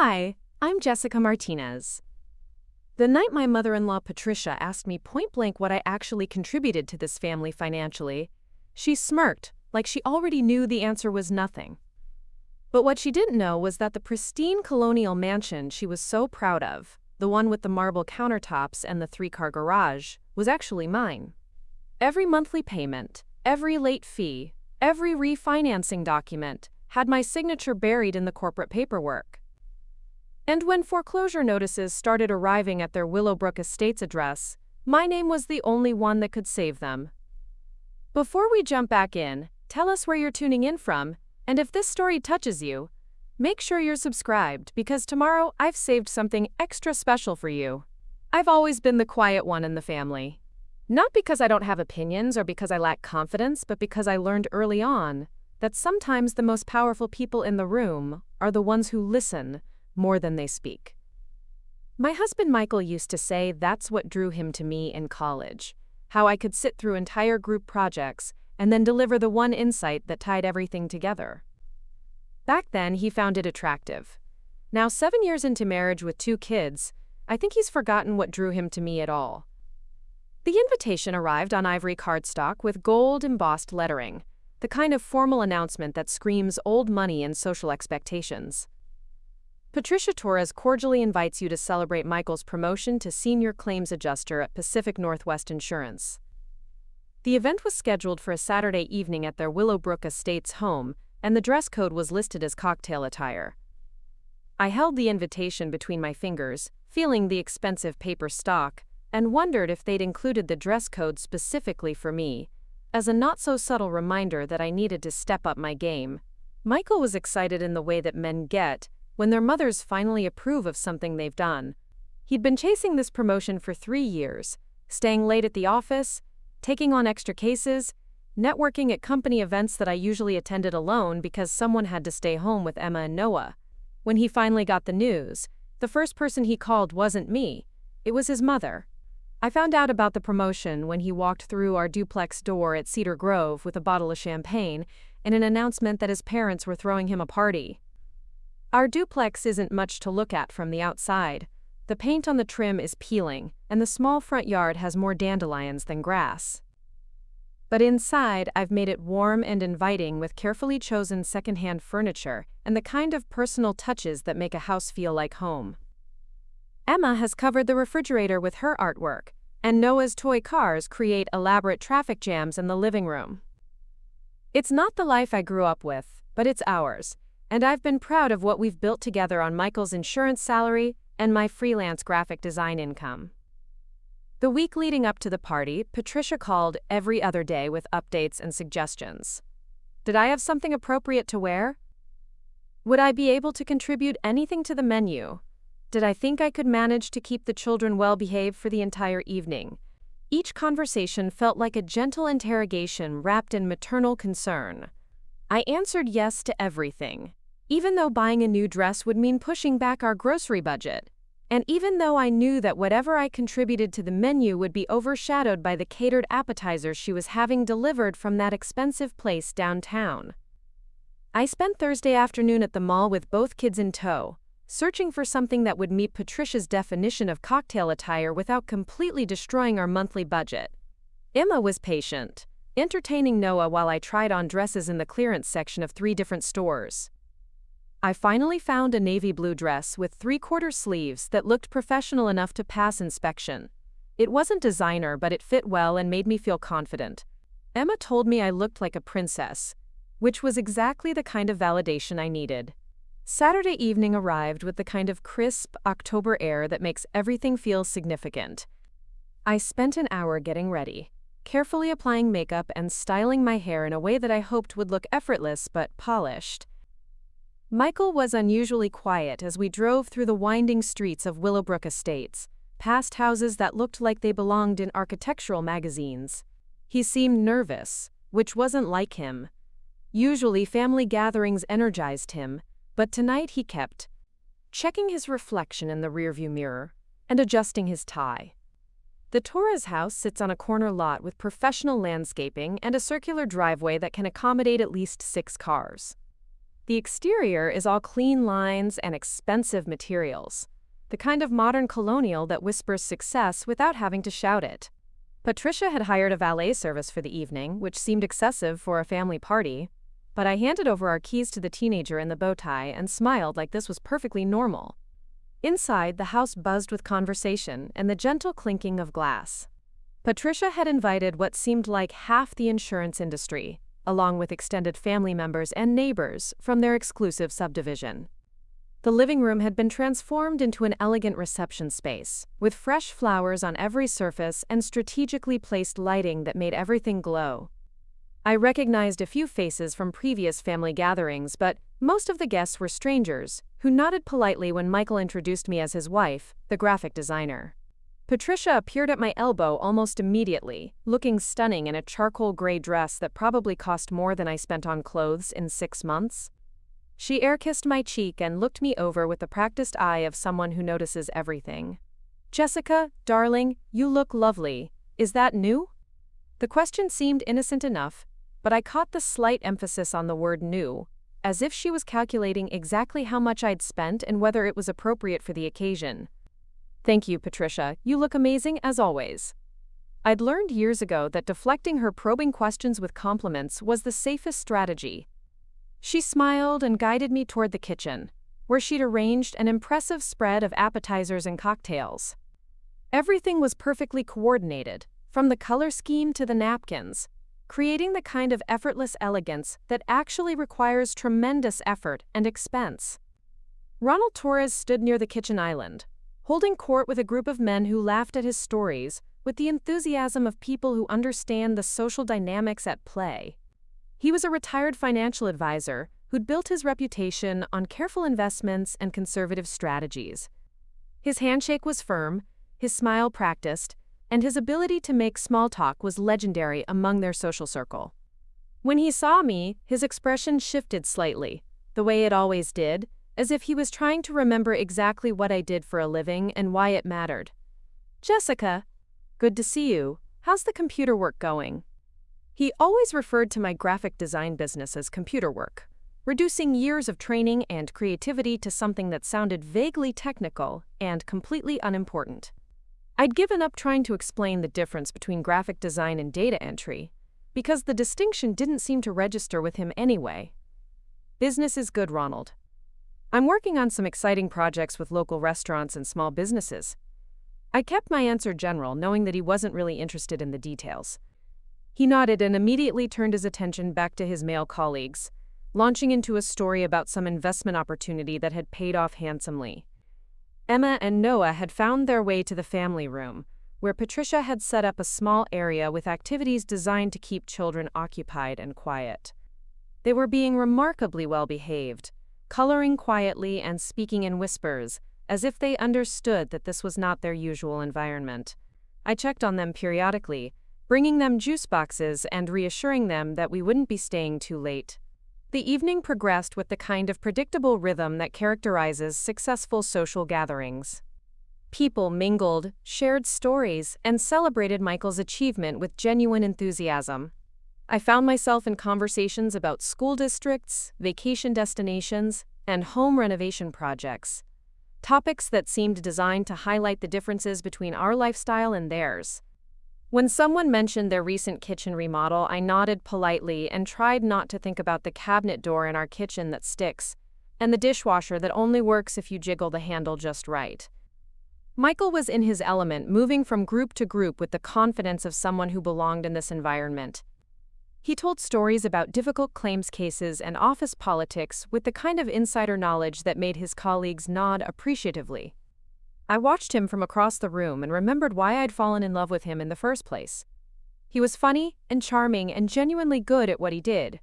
Hi, I'm Jessica Martinez. The night my mother-in-law Patricia asked me point-blank what I actually contributed to this family financially, she smirked, like she already knew the answer was nothing. But what she didn't know was that the pristine colonial mansion she was so proud of, the one with the marble countertops and the 3-car garage, was actually mine. Every monthly payment, every late fee, every refinancing document had my signature buried in the corporate paperwork. And when foreclosure notices started arriving at their Willowbrook Estates address, my name was the only one that could save them. Before we jump back in, tell us where you're tuning in from, and if this story touches you, make sure you're subscribed because tomorrow I've saved something extra special for you. I've always been the quiet one in the family. Not because I don't have opinions or because I lack confidence, but because I learned early on that sometimes the most powerful people in the room are the ones who listen more than they speak. My husband Michael used to say that's what drew him to me in college, how I could sit through entire group projects and then deliver the one insight that tied everything together. Back then, he found it attractive. Now, 7 years into marriage with 2 kids, I think he's forgotten what drew him to me at all. The invitation arrived on ivory cardstock with gold embossed lettering, the kind of formal announcement that screams old money and social expectations. Patricia Torres cordially invites you to celebrate Michael's promotion to Senior Claims Adjuster at Pacific Northwest Insurance. The event was scheduled for a Saturday evening at their Willowbrook Estates home, and the dress code was listed as cocktail attire. I held the invitation between my fingers, feeling the expensive paper stock, and wondered if they'd included the dress code specifically for me, as a not-so-subtle reminder that I needed to step up my game. Michael was excited in the way that men get when their mothers finally approve of something they've done. He'd been chasing this promotion for 3 years, staying late at the office, taking on extra cases, networking at company events that I usually attended alone because someone had to stay home with Emma and Noah. When he finally got the news, the first person he called wasn't me, it was his mother. I found out about the promotion when he walked through our duplex door at Cedar Grove with a bottle of champagne and an announcement that his parents were throwing him a party. Our duplex isn't much to look at from the outside. The paint on the trim is peeling, and the small front yard has more dandelions than grass. But inside, I've made it warm and inviting with carefully chosen secondhand furniture and the kind of personal touches that make a house feel like home. Emma has covered the refrigerator with her artwork, and Noah's toy cars create elaborate traffic jams in the living room. It's not the life I grew up with, but it's ours, and I've been proud of what we've built together on Michael's insurance salary and my freelance graphic design income. The week leading up to the party, Patricia called every other day with updates and suggestions. Did I have something appropriate to wear? Would I be able to contribute anything to the menu? Did I think I could manage to keep the children well-behaved for the entire evening? Each conversation felt like a gentle interrogation wrapped in maternal concern. I answered yes to everything, even though buying a new dress would mean pushing back our grocery budget, and even though I knew that whatever I contributed to the menu would be overshadowed by the catered appetizers she was having delivered from that expensive place downtown. I spent Thursday afternoon at the mall with both kids in tow, searching for something that would meet Patricia's definition of cocktail attire without completely destroying our monthly budget. Emma was patient, entertaining Noah while I tried on dresses in the clearance section of 3 different stores. I finally found a navy blue dress with 3/4 sleeves that looked professional enough to pass inspection. It wasn't designer, but it fit well and made me feel confident. Emma told me I looked like a princess, which was exactly the kind of validation I needed. Saturday evening arrived with the kind of crisp October air that makes everything feel significant. I spent an hour getting ready, carefully applying makeup and styling my hair in a way that I hoped would look effortless but polished. Michael was unusually quiet as we drove through the winding streets of Willowbrook Estates, past houses that looked like they belonged in architectural magazines. He seemed nervous, which wasn't like him. Usually family gatherings energized him, but tonight he kept checking his reflection in the rearview mirror and adjusting his tie. The Torres house sits on a corner lot with professional landscaping and a circular driveway that can accommodate at least 6 cars. The exterior is all clean lines and expensive materials, the kind of modern colonial that whispers success without having to shout it. Patricia had hired a valet service for the evening, which seemed excessive for a family party, but I handed over our keys to the teenager in the bow tie and smiled like this was perfectly normal. Inside, the house buzzed with conversation and the gentle clinking of glass. Patricia had invited what seemed like half the insurance industry, along with extended family members and neighbors from their exclusive subdivision. The living room had been transformed into an elegant reception space, with fresh flowers on every surface and strategically placed lighting that made everything glow. I recognized a few faces from previous family gatherings, but most of the guests were strangers, who nodded politely when Michael introduced me as his wife, the graphic designer. Patricia appeared at my elbow almost immediately, looking stunning in a charcoal gray dress that probably cost more than I spent on clothes in 6 months. She air-kissed my cheek and looked me over with the practiced eye of someone who notices everything. "Jessica, darling, you look lovely. Is that new?" The question seemed innocent enough, but I caught the slight emphasis on the word new, as if she was calculating exactly how much I'd spent and whether it was appropriate for the occasion. "Thank you, Patricia. You look amazing as always." I'd learned years ago that deflecting her probing questions with compliments was the safest strategy. She smiled and guided me toward the kitchen, where she'd arranged an impressive spread of appetizers and cocktails. Everything was perfectly coordinated, from the color scheme to the napkins, creating the kind of effortless elegance that actually requires tremendous effort and expense. Ronald Torres stood near the kitchen island, holding court with a group of men who laughed at his stories with the enthusiasm of people who understand the social dynamics at play. He was a retired financial advisor who'd built his reputation on careful investments and conservative strategies. His handshake was firm, his smile practiced, and his ability to make small talk was legendary among their social circle. When he saw me, his expression shifted slightly, the way it always did, as if he was trying to remember exactly what I did for a living and why it mattered. "Jessica, good to see you. How's the computer work going?" He always referred to my graphic design business as computer work, reducing years of training and creativity to something that sounded vaguely technical and completely unimportant. I'd given up trying to explain the difference between graphic design and data entry, because the distinction didn't seem to register with him anyway. "Business is good, Ronald. I'm working on some exciting projects with local restaurants and small businesses." I kept my answer general, knowing that he wasn't really interested in the details. He nodded and immediately turned his attention back to his male colleagues, launching into a story about some investment opportunity that had paid off handsomely. Emma and Noah had found their way to the family room, where Patricia had set up a small area with activities designed to keep children occupied and quiet. They were being remarkably well behaved, coloring quietly and speaking in whispers, as if they understood that this was not their usual environment. I checked on them periodically, bringing them juice boxes and reassuring them that we wouldn't be staying too late. The evening progressed with the kind of predictable rhythm that characterizes successful social gatherings. People mingled, shared stories, and celebrated Michael's achievement with genuine enthusiasm. I found myself in conversations about school districts, vacation destinations, and home renovation projects, topics that seemed designed to highlight the differences between our lifestyle and theirs. When someone mentioned their recent kitchen remodel, I nodded politely and tried not to think about the cabinet door in our kitchen that sticks, and the dishwasher that only works if you jiggle the handle just right. Michael was in his element, moving from group to group with the confidence of someone who belonged in this environment. He told stories about difficult claims cases and office politics with the kind of insider knowledge that made his colleagues nod appreciatively. I watched him from across the room and remembered why I'd fallen in love with him in the first place. He was funny and charming and genuinely good at what he did.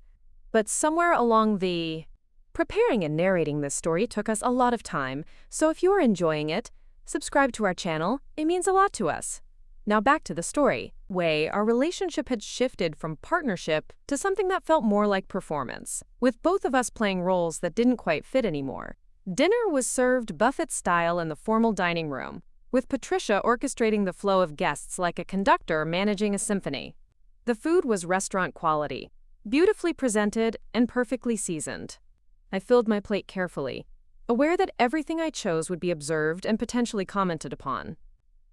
But somewhere along the... Preparing and narrating this story took us a lot of time, so if you are enjoying it, subscribe to our channel. It means a lot to us. Now back to the story. Our relationship had shifted from partnership to something that felt more like performance, with both of us playing roles that didn't quite fit anymore. Dinner was served buffet-style in the formal dining room, with Patricia orchestrating the flow of guests like a conductor managing a symphony. The food was restaurant quality, beautifully presented and perfectly seasoned. I filled my plate carefully, aware that everything I chose would be observed and potentially commented upon.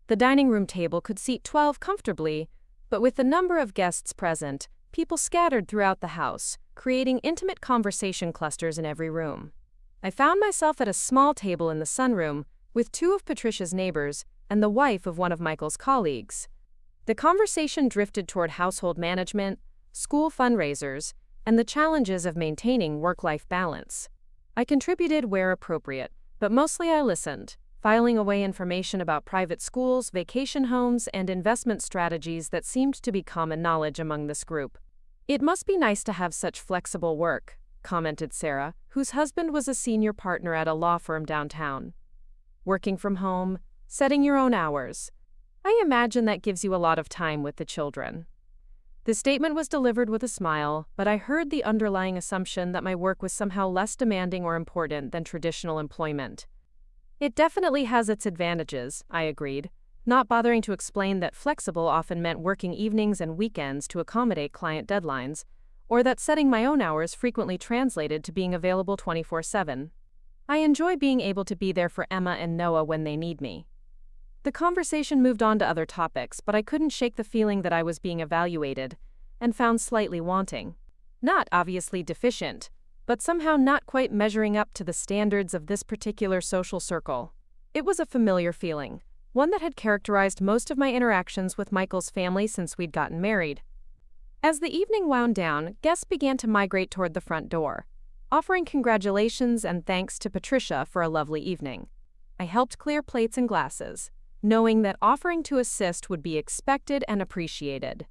The dining room table could seat 12 comfortably, but with the number of guests present, people scattered throughout the house, creating intimate conversation clusters in every room. I found myself at a small table in the sunroom with two of Patricia's neighbors and the wife of one of Michael's colleagues. The conversation drifted toward household management, school fundraisers, and the challenges of maintaining work-life balance. I contributed where appropriate, but mostly I listened, filing away information about private schools, vacation homes, and investment strategies that seemed to be common knowledge among this group. "It must be nice to have such flexible work," commented Sarah, whose husband was a senior partner at a law firm downtown. "Working from home, setting your own hours. I imagine that gives you a lot of time with the children." The statement was delivered with a smile, but I heard the underlying assumption that my work was somehow less demanding or important than traditional employment. "It definitely has its advantages," I agreed, not bothering to explain that flexible often meant working evenings and weekends to accommodate client deadlines, or that setting my own hours frequently translated to being available 24/7. I enjoy being able to be there for Emma and Noah when they need me. The conversation moved on to other topics, but I couldn't shake the feeling that I was being evaluated, and found slightly wanting. Not obviously deficient, but somehow not quite measuring up to the standards of this particular social circle. It was a familiar feeling, one that had characterized most of my interactions with Michael's family since we'd gotten married. As the evening wound down, guests began to migrate toward the front door, offering congratulations and thanks to Patricia for a lovely evening. I helped clear plates and glasses, knowing that offering to assist would be expected and appreciated.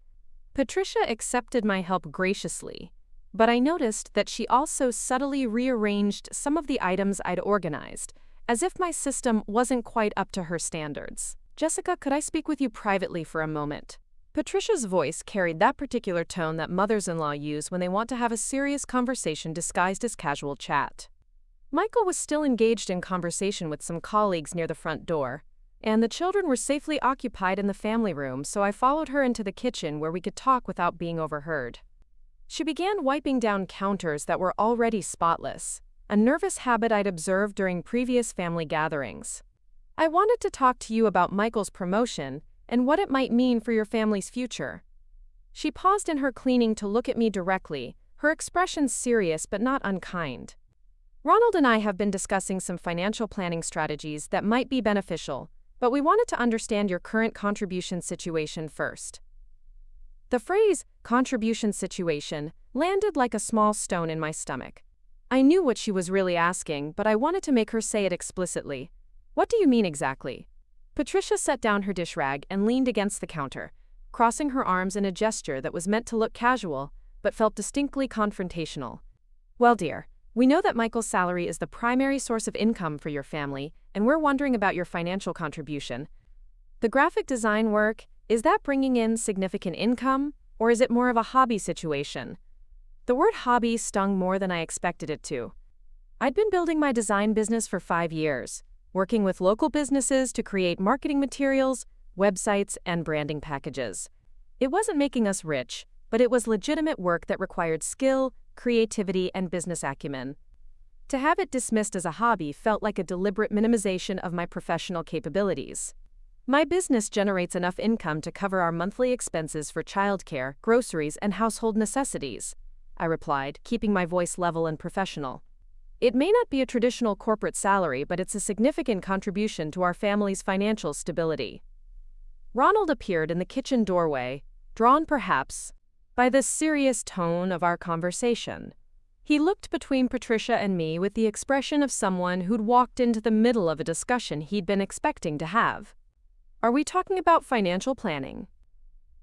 Patricia accepted my help graciously, but I noticed that she also subtly rearranged some of the items I'd organized, as if my system wasn't quite up to her standards. "Jessica, could I speak with you privately for a moment?" Patricia's voice carried that particular tone that mothers-in-law use when they want to have a serious conversation disguised as casual chat. Michael was still engaged in conversation with some colleagues near the front door, and the children were safely occupied in the family room, so I followed her into the kitchen where we could talk without being overheard. She began wiping down counters that were already spotless, a nervous habit I'd observed during previous family gatherings. "I wanted to talk to you about Michael's promotion and what it might mean for your family's future." She paused in her cleaning to look at me directly, her expression serious but not unkind. "Ronald and I have been discussing some financial planning strategies that might be beneficial, but we wanted to understand your current contribution situation first." The phrase, "contribution situation," landed like a small stone in my stomach. I knew what she was really asking, but I wanted to make her say it explicitly. "What do you mean exactly?" Patricia set down her dish rag and leaned against the counter, crossing her arms in a gesture that was meant to look casual, but felt distinctly confrontational. "Well, dear, we know that Michael's salary is the primary source of income for your family, and we're wondering about your financial contribution. The graphic design work, is that bringing in significant income, or is it more of a hobby situation?" The word hobby stung more than I expected it to. I'd been building my design business for 5 years, working with local businesses to create marketing materials, websites, and branding packages. It wasn't making us rich, but it was legitimate work that required skill, creativity, and business acumen. To have it dismissed as a hobby felt like a deliberate minimization of my professional capabilities. "My business generates enough income to cover our monthly expenses for childcare, groceries, and household necessities," I replied, keeping my voice level and professional. "It may not be a traditional corporate salary, but it's a significant contribution to our family's financial stability." Ronald appeared in the kitchen doorway, drawn perhaps by the serious tone of our conversation. He looked between Patricia and me with the expression of someone who'd walked into the middle of a discussion he'd been expecting to have. "Are we talking about financial planning?"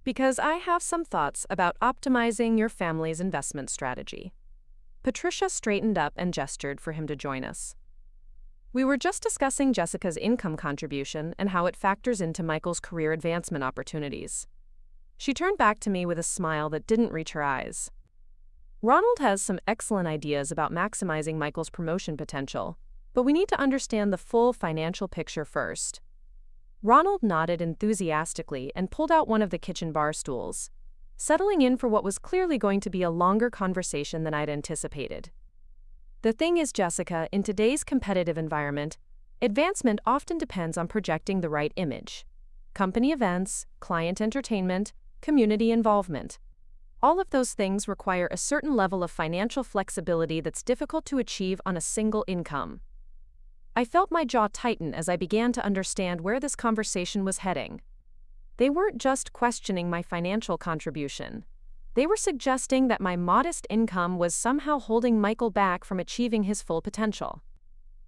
"Because I have some thoughts about optimizing your family's investment strategy." Patricia straightened up and gestured for him to join us. We were just discussing Jessica's income contribution and how it factors into Michael's career advancement opportunities. She turned back to me with a smile that didn't reach her eyes. "Ronald has some excellent ideas about maximizing Michael's promotion potential, but we need to understand the full financial picture first." Ronald nodded enthusiastically and pulled out one of the kitchen bar stools, settling in for what was clearly going to be a longer conversation than I'd anticipated. The thing is, Jessica, in today's competitive environment, advancement often depends on projecting the right image. Company events, client entertainment, community involvement. All of those things require a certain level of financial flexibility that's difficult to achieve on a single income. I felt my jaw tighten as I began to understand where this conversation was heading. They weren't just questioning my financial contribution. They were suggesting that my modest income was somehow holding Michael back from achieving his full potential.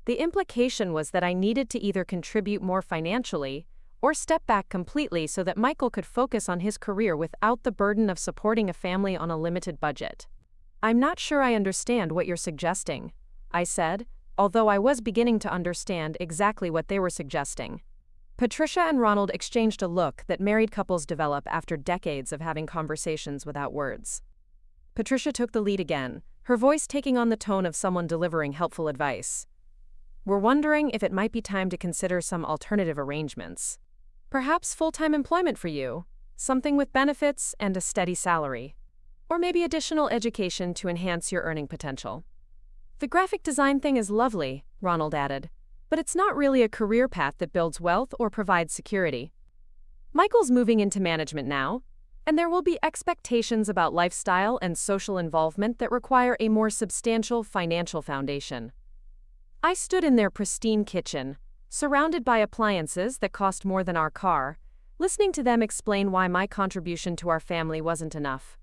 The implication was that I needed to either contribute more financially or step back completely so that Michael could focus on his career without the burden of supporting a family on a limited budget. "I'm not sure I understand what you're suggesting," I said, although I was beginning to understand exactly what they were suggesting. Patricia and Ronald exchanged a look that married couples develop after decades of having conversations without words. Patricia took the lead again, her voice taking on the tone of someone delivering helpful advice. "We're wondering if it might be time to consider some alternative arrangements. Perhaps full-time employment for you, something with benefits and a steady salary. Or maybe additional education to enhance your earning potential." "The graphic design thing is lovely," Ronald added, "but it's not really a career path that builds wealth or provides security. Michael's moving into management now, and there will be expectations about lifestyle and social involvement that require a more substantial financial foundation." I stood in their pristine kitchen, surrounded by appliances that cost more than our car, listening to them explain why my contribution to our family wasn't enough.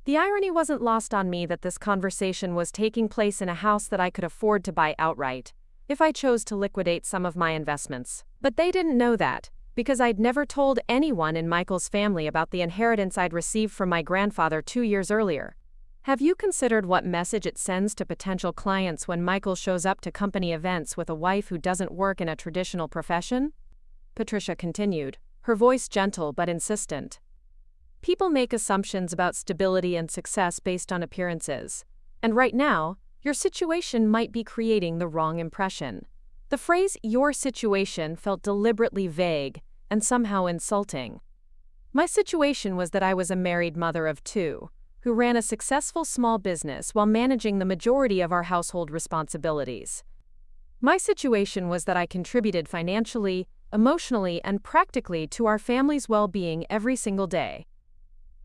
The irony wasn't lost on me that this conversation was taking place in a house that I could afford to buy outright, if I chose to liquidate some of my investments. But they didn't know that, because I'd never told anyone in Michael's family about the inheritance I'd received from my grandfather 2 years earlier. "Have you considered what message it sends to potential clients when Michael shows up to company events with a wife who doesn't work in a traditional profession?" Patricia continued, her voice gentle but insistent. "People make assumptions about stability and success based on appearances, and right now, your situation might be creating the wrong impression." The phrase "your situation" felt deliberately vague and somehow insulting. My situation was that I was a married mother of 2, who ran a successful small business while managing the majority of our household responsibilities. My situation was that I contributed financially, emotionally, and practically to our family's well-being every single day.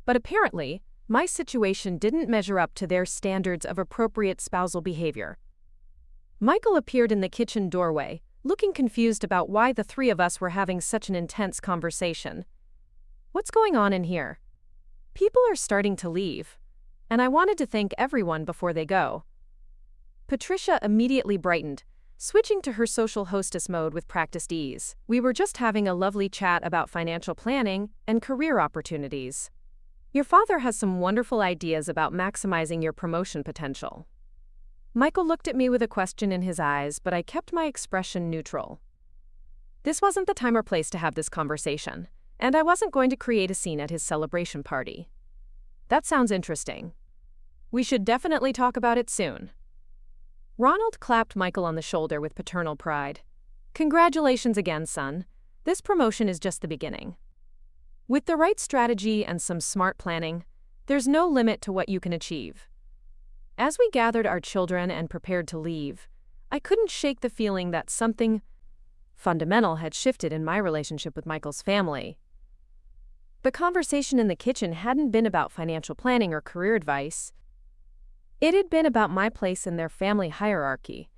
But apparently, my situation didn't measure up to their standards of appropriate spousal behavior. Michael appeared in the kitchen doorway, looking confused about why the 3 of us were having such an intense conversation. "What's going on in here? People are starting to leave, and I wanted to thank everyone before they go." Patricia immediately brightened, switching to her social hostess mode with practiced ease. "We were just having a lovely chat about financial planning and career opportunities. Your father has some wonderful ideas about maximizing your promotion potential." Michael looked at me with a question in his eyes, but I kept my expression neutral. This wasn't the time or place to have this conversation, and I wasn't going to create a scene at his celebration party. "That sounds interesting. We should definitely talk about it soon." Ronald clapped Michael on the shoulder with paternal pride. "Congratulations again, son. This promotion is just the beginning. With the right strategy and some smart planning, there's no limit to what you can achieve." As we gathered our children and prepared to leave, I couldn't shake the feeling that something fundamental had shifted in my relationship with Michael's family. The conversation in the kitchen hadn't been about financial planning or career advice. It had been about my place in their family hierarchy,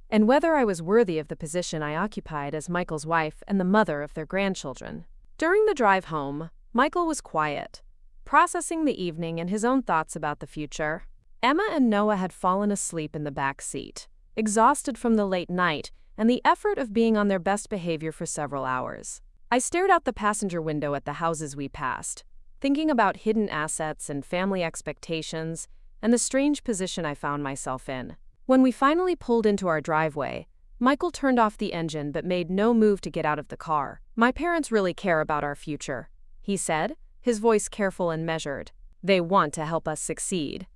and whether I was worthy of the position I occupied as Michael's wife and the mother of their grandchildren. During the drive home, Michael was quiet, processing the evening and his own thoughts about the future. Emma and Noah had fallen asleep in the back seat, exhausted from the late night and the effort of being on their best behavior for several hours. I stared out the passenger window at the houses we passed, thinking about hidden assets and family expectations and the strange position I found myself in. When we finally pulled into our driveway, Michael turned off the engine but made no move to get out of the car. "My parents really care about our future," he said, his voice careful and measured. "They want to help us succeed."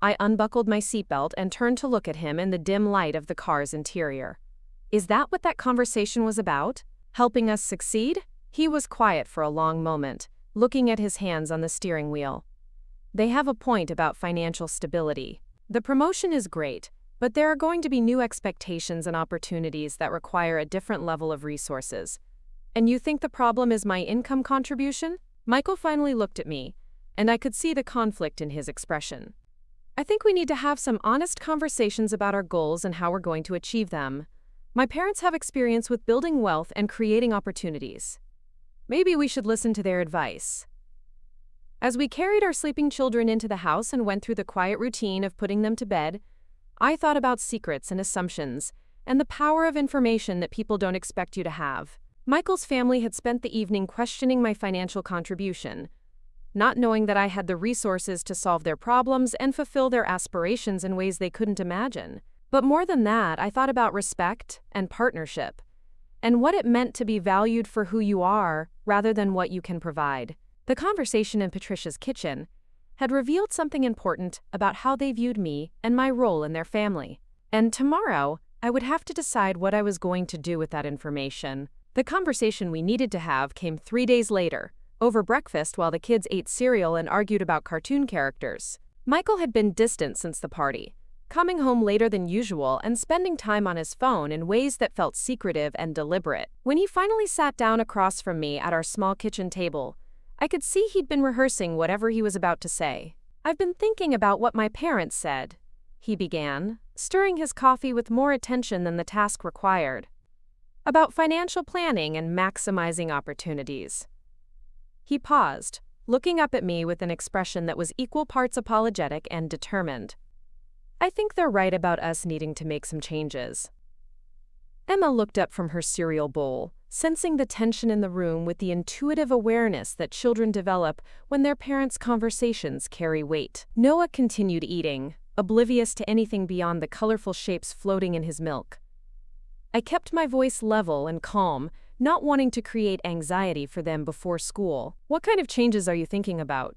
I unbuckled my seatbelt and turned to look at him in the dim light of the car's interior. Is that what that conversation was about? Helping us succeed? He was quiet for a long moment, looking at his hands on the steering wheel. "They have a point about financial stability. The promotion is great, But there are going to be new expectations and opportunities that require a different level of resources. And you think the problem is my income contribution? Michael finally looked at me, and I could see the conflict in his expression. I think we need to have some honest conversations about our goals and how we're going to achieve them. My parents have experience with building wealth and creating opportunities. Maybe we should listen to their advice. As we carried our sleeping children into the house and went through the quiet routine of putting them to bed, I thought about secrets and assumptions and the power of information that people don't expect you to have. Michael's family had spent the evening questioning my financial contribution, not knowing that I had the resources to solve their problems and fulfill their aspirations in ways they couldn't imagine. But more than that, I thought about respect and partnership, and what it meant to be valued for who you are rather than what you can provide. The conversation in Patricia's kitchen had revealed something important about how they viewed me and my role in their family. And tomorrow, I would have to decide what I was going to do with that information. The conversation we needed to have came 3 days later, over breakfast while the kids ate cereal and argued about cartoon characters. Michael had been distant since the party, coming home later than usual and spending time on his phone in ways that felt secretive and deliberate. When he finally sat down across from me at our small kitchen table, I could see he'd been rehearsing whatever he was about to say. "I've been thinking about what my parents said," he began, stirring his coffee with more attention than the task required, "about financial planning and maximizing opportunities." He paused, looking up at me with an expression that was equal parts apologetic and determined. "I think they're right about us needing to make some changes." Emma looked up from her cereal bowl, sensing the tension in the room with the intuitive awareness that children develop when their parents' conversations carry weight. Noah continued eating, oblivious to anything beyond the colorful shapes floating in his milk. I kept my voice level and calm, not wanting to create anxiety for them before school. "What kind of changes are you thinking about?"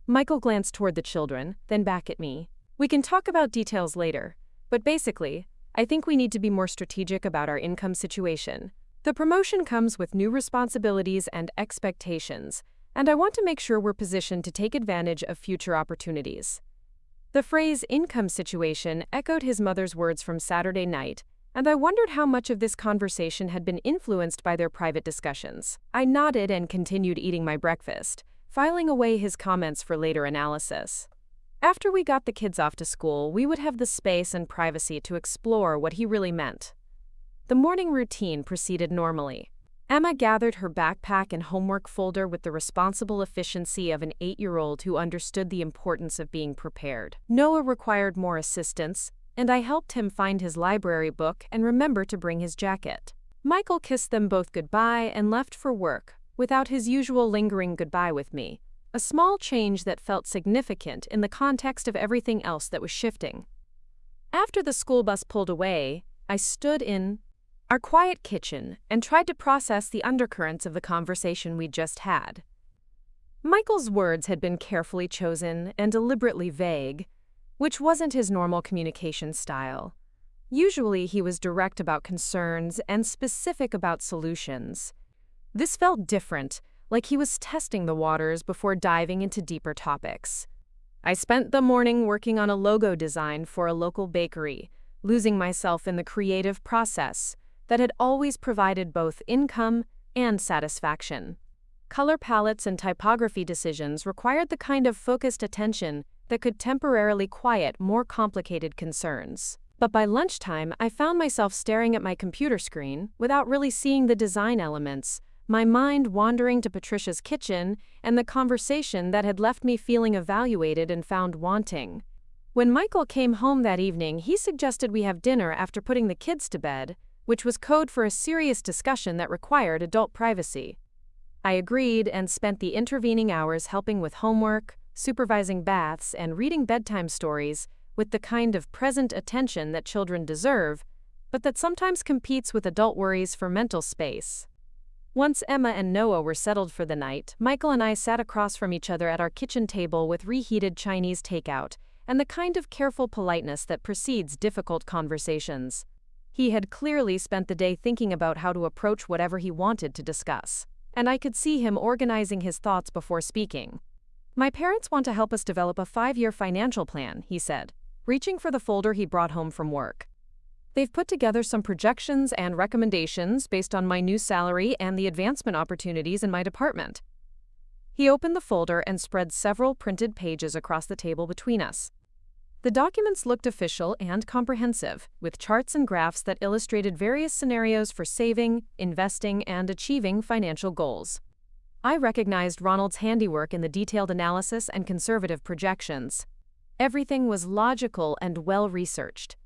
Michael glanced toward the children, then back at me. "We can talk about details later, but basically, I think we need to be more strategic about our income situation. The promotion comes with new responsibilities and expectations, and I want to make sure we're positioned to take advantage of future opportunities." The phrase income situation echoed his mother's words from Saturday night, and I wondered how much of this conversation had been influenced by their private discussions. I nodded and continued eating my breakfast, filing away his comments for later analysis. After we got the kids off to school, we would have the space and privacy to explore what he really meant. The morning routine proceeded normally. Emma gathered her backpack and homework folder with the responsible efficiency of an 8-year-old who understood the importance of being prepared. Noah required more assistance, and I helped him find his library book and remember to bring his jacket. Michael kissed them both goodbye and left for work, without his usual lingering goodbye with me, a small change that felt significant in the context of everything else that was shifting. After the school bus pulled away, I stood in our quiet kitchen and tried to process the undercurrents of the conversation we'd just had. Michael's words had been carefully chosen and deliberately vague, which wasn't his normal communication style. Usually he was direct about concerns and specific about solutions. This felt different, like he was testing the waters before diving into deeper topics. I spent the morning working on a logo design for a local bakery, losing myself in the creative process that had always provided both income and satisfaction. Color palettes and typography decisions required the kind of focused attention that could temporarily quiet more complicated concerns. But by lunchtime, I found myself staring at my computer screen without really seeing the design elements, my mind wandering to Patricia's kitchen and the conversation that had left me feeling evaluated and found wanting. When Michael came home that evening, he suggested we have dinner after putting the kids to bed, which was code for a serious discussion that required adult privacy. I agreed and spent the intervening hours helping with homework, supervising baths, and reading bedtime stories with the kind of present attention that children deserve, but that sometimes competes with adult worries for mental space. Once Emma and Noah were settled for the night, Michael and I sat across from each other at our kitchen table with reheated Chinese takeout and the kind of careful politeness that precedes difficult conversations. He had clearly spent the day thinking about how to approach whatever he wanted to discuss, and I could see him organizing his thoughts before speaking. "My parents want to help us develop a 5-year financial plan," he said. reaching for the folder he brought home from work. They've put together some projections and recommendations based on my new salary and the advancement opportunities in my department. He opened the folder and spread several printed pages across the table between us. The documents looked official and comprehensive, with charts and graphs that illustrated various scenarios for saving, investing, and achieving financial goals. I recognized Ronald's handiwork in the detailed analysis and conservative projections. Everything was logical and well-researched.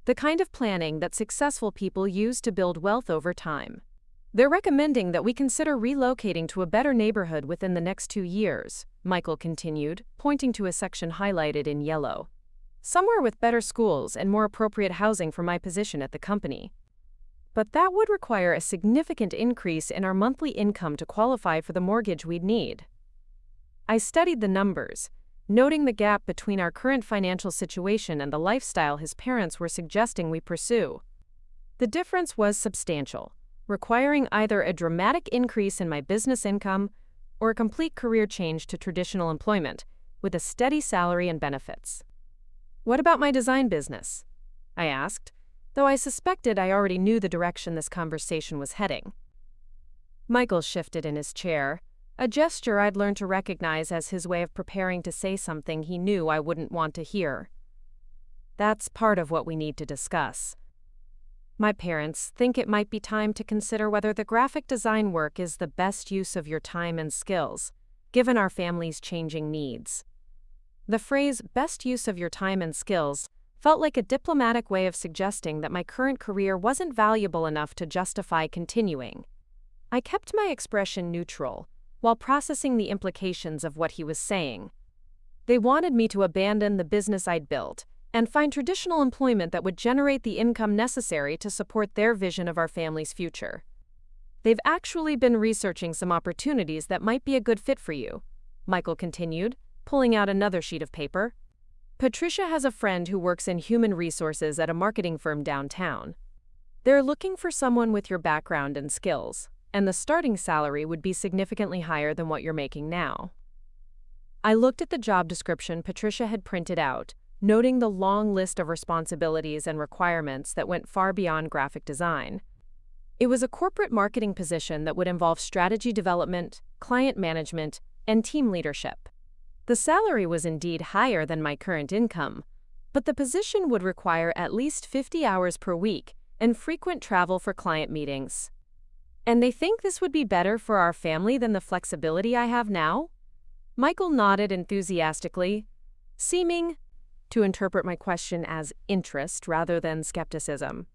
The kind of planning that successful people use to build wealth over time. They're recommending that we consider relocating to a better neighborhood within the next 2 years, Michael continued, pointing to a section highlighted in yellow. Somewhere with better schools and more appropriate housing for my position at the company. But that would require a significant increase in our monthly income to qualify for the mortgage we'd need. I studied the numbers, noting the gap between our current financial situation and the lifestyle his parents were suggesting we pursue. The difference was substantial, requiring either a dramatic increase in my business income or a complete career change to traditional employment, with a steady salary and benefits. "What about my design business?" I asked, though I suspected I already knew the direction this conversation was heading. Michael shifted in his chair, a gesture I'd learned to recognize as his way of preparing to say something he knew I wouldn't want to hear. "That's part of what we need to discuss. My parents think it might be time to consider whether the graphic design work is the best use of your time and skills, given our family's changing needs." The phrase, "best use of your time and skills," felt like a diplomatic way of suggesting that my current career wasn't valuable enough to justify continuing. I kept my expression neutral, while processing the implications of what he was saying. They wanted me to abandon the business I'd built and find traditional employment that would generate the income necessary to support their vision of our family's future. "They've actually been researching some opportunities that might be a good fit for you," Michael continued, pulling out another sheet of paper. "Patricia has a friend who works in human resources at a marketing firm downtown. They're looking for someone with your background and skills, and the starting salary would be significantly higher than what you're making now." I looked at the job description Patricia had printed out, noting the long list of responsibilities and requirements that went far beyond graphic design. It was a corporate marketing position that would involve strategy development, client management, and team leadership. The salary was indeed higher than my current income, but the position would require at least 50 hours per week and frequent travel for client meetings. "And they think this would be better for our family than the flexibility I have now?" Michael nodded enthusiastically, seeming to interpret my question as interest rather than skepticism.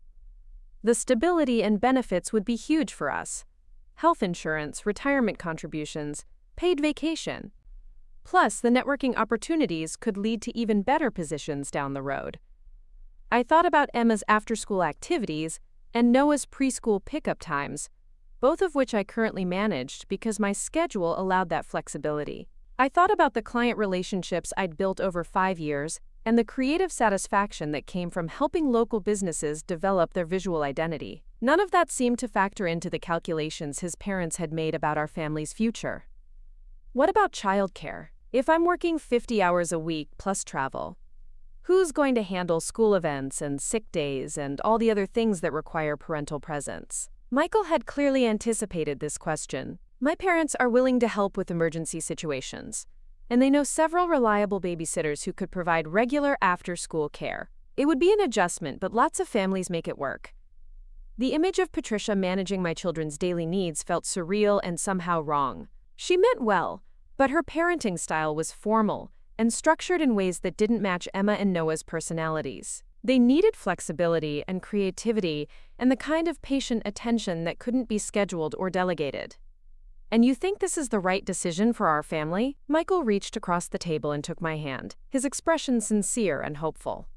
"The stability and benefits would be huge for us. Health insurance, retirement contributions, paid vacation. Plus, the networking opportunities could lead to even better positions down the road." I thought about Emma's after-school activities and Noah's preschool pickup times, both of which I currently managed because my schedule allowed that flexibility. I thought about the client relationships I'd built over 5 years and the creative satisfaction that came from helping local businesses develop their visual identity. None of that seemed to factor into the calculations his parents had made about our family's future. "What about childcare? If I'm working 50 hours a week plus travel, who's going to handle school events and sick days and all the other things that require parental presence?" Michael had clearly anticipated this question. "My parents are willing to help with emergency situations, and they know several reliable babysitters who could provide regular after-school care. It would be an adjustment, but lots of families make it work." The image of Patricia managing my children's daily needs felt surreal and somehow wrong. She meant well, but her parenting style was formal and structured in ways that didn't match Emma and Noah's personalities. They needed flexibility and creativity and the kind of patient attention that couldn't be scheduled or delegated. "And you think this is the right decision for our family?" Michael reached across the table and took my hand, his expression sincere and hopeful.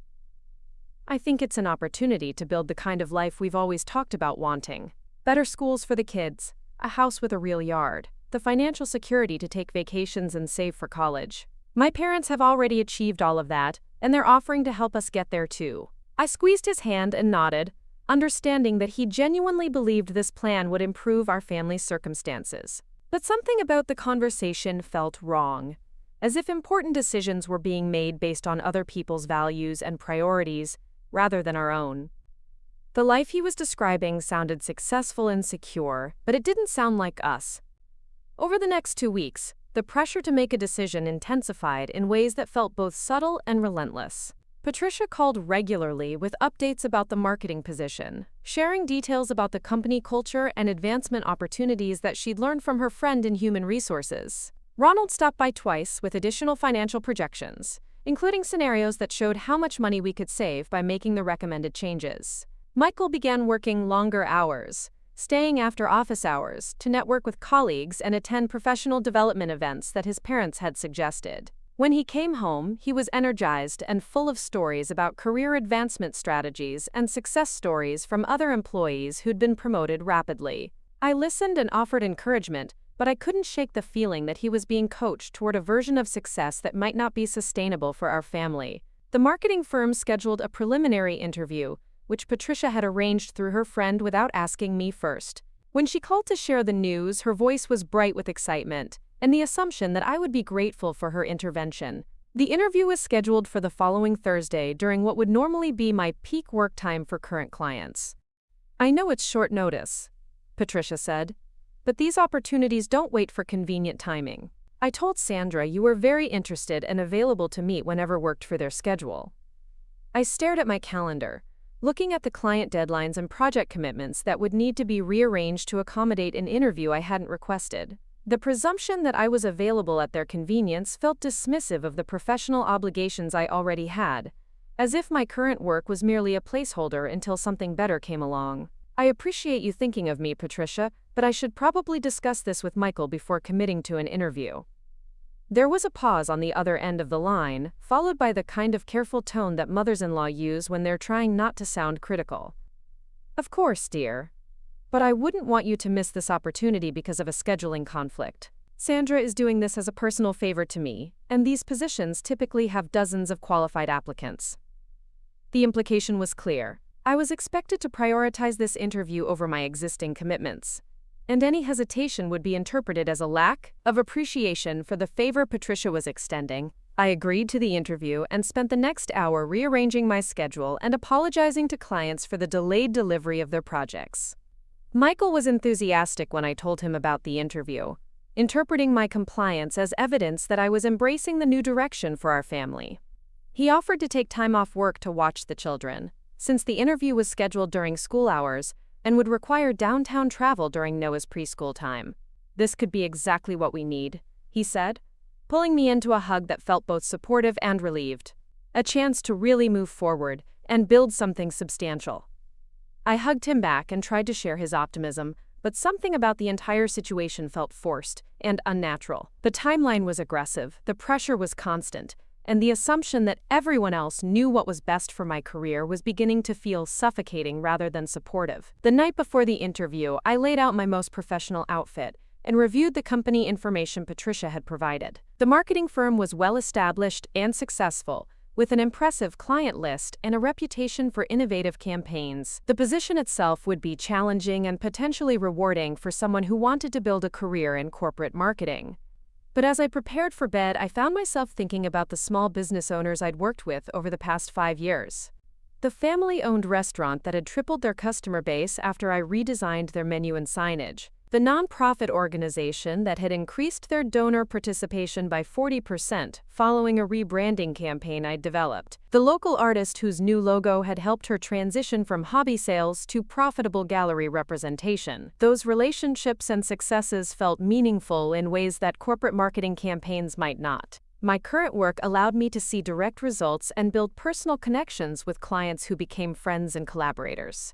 "I think it's an opportunity to build the kind of life we've always talked about wanting. Better schools for the kids, a house with a real yard, the financial security to take vacations and save for college. My parents have already achieved all of that, and they're offering to help us get there too." I squeezed his hand and nodded, understanding that he genuinely believed this plan would improve our family's circumstances. But something about the conversation felt wrong. as if important decisions were being made based on other people's values and priorities rather than our own. The life he was describing sounded successful and secure, but it didn't sound like us. Over the next 2 weeks, the pressure to make a decision intensified in ways that felt both subtle and relentless. Patricia called regularly with updates about the marketing position, sharing details about the company culture and advancement opportunities that she'd learned from her friend in human resources. Ronald stopped by twice with additional financial projections, including scenarios that showed how much money we could save by making the recommended changes. Michael began working longer hours, staying after office hours to network with colleagues and attend professional development events that his parents had suggested. When he came home, he was energized and full of stories about career advancement strategies and success stories from other employees who'd been promoted rapidly. I listened and offered encouragement, but I couldn't shake the feeling that he was being coached toward a version of success that might not be sustainable for our family. The marketing firm scheduled a preliminary interview, which Patricia had arranged through her friend without asking me first. When she called to share the news, her voice was bright with excitement and the assumption that I would be grateful for her intervention. The interview was scheduled for the following Thursday during what would normally be my peak work time for current clients. "I know it's short notice," Patricia said, "but these opportunities don't wait for convenient timing. I told Sandra you were very interested and available to meet whenever worked for their schedule." I stared at my calendar, looking at the client deadlines and project commitments that would need to be rearranged to accommodate an interview I hadn't requested. The presumption that I was available at their convenience felt dismissive of the professional obligations I already had, as if my current work was merely a placeholder until something better came along. "I appreciate you thinking of me, Patricia, but I should probably discuss this with Michael before committing to an interview." There was a pause on the other end of the line, followed by the kind of careful tone that mothers-in-law use when they're trying not to sound critical. "Of course, dear. But I wouldn't want you to miss this opportunity because of a scheduling conflict. Sandra is doing this as a personal favor to me, and these positions typically have dozens of qualified applicants." The implication was clear. I was expected to prioritize this interview over my existing commitments, and any hesitation would be interpreted as a lack of appreciation for the favor Patricia was extending. I agreed to the interview and spent the next hour rearranging my schedule and apologizing to clients for the delayed delivery of their projects. Michael was enthusiastic when I told him about the interview, interpreting my compliance as evidence that I was embracing the new direction for our family. He offered to take time off work to watch the children, since the interview was scheduled during school hours and would require downtown travel during Noah's preschool time. "This could be exactly what we need," he said, pulling me into a hug that felt both supportive and relieved. A chance to really move forward and build something substantial. I hugged him back and tried to share his optimism, but something about the entire situation felt forced and unnatural. The timeline was aggressive, the pressure was constant, and the assumption that everyone else knew what was best for my career was beginning to feel suffocating rather than supportive. The night before the interview, I laid out my most professional outfit and reviewed the company information Patricia had provided. The marketing firm was well-established and successful, with an impressive client list and a reputation for innovative campaigns. The position itself would be challenging and potentially rewarding for someone who wanted to build a career in corporate marketing. But as I prepared for bed, I found myself thinking about the small business owners I'd worked with over the past 5 years. The family-owned restaurant that had tripled their customer base after I redesigned their menu and signage. The nonprofit organization that had increased their donor participation by 40% following a rebranding campaign I'd developed. The local artist whose new logo had helped her transition from hobby sales to profitable gallery representation. Those relationships and successes felt meaningful in ways that corporate marketing campaigns might not. My current work allowed me to see direct results and build personal connections with clients who became friends and collaborators.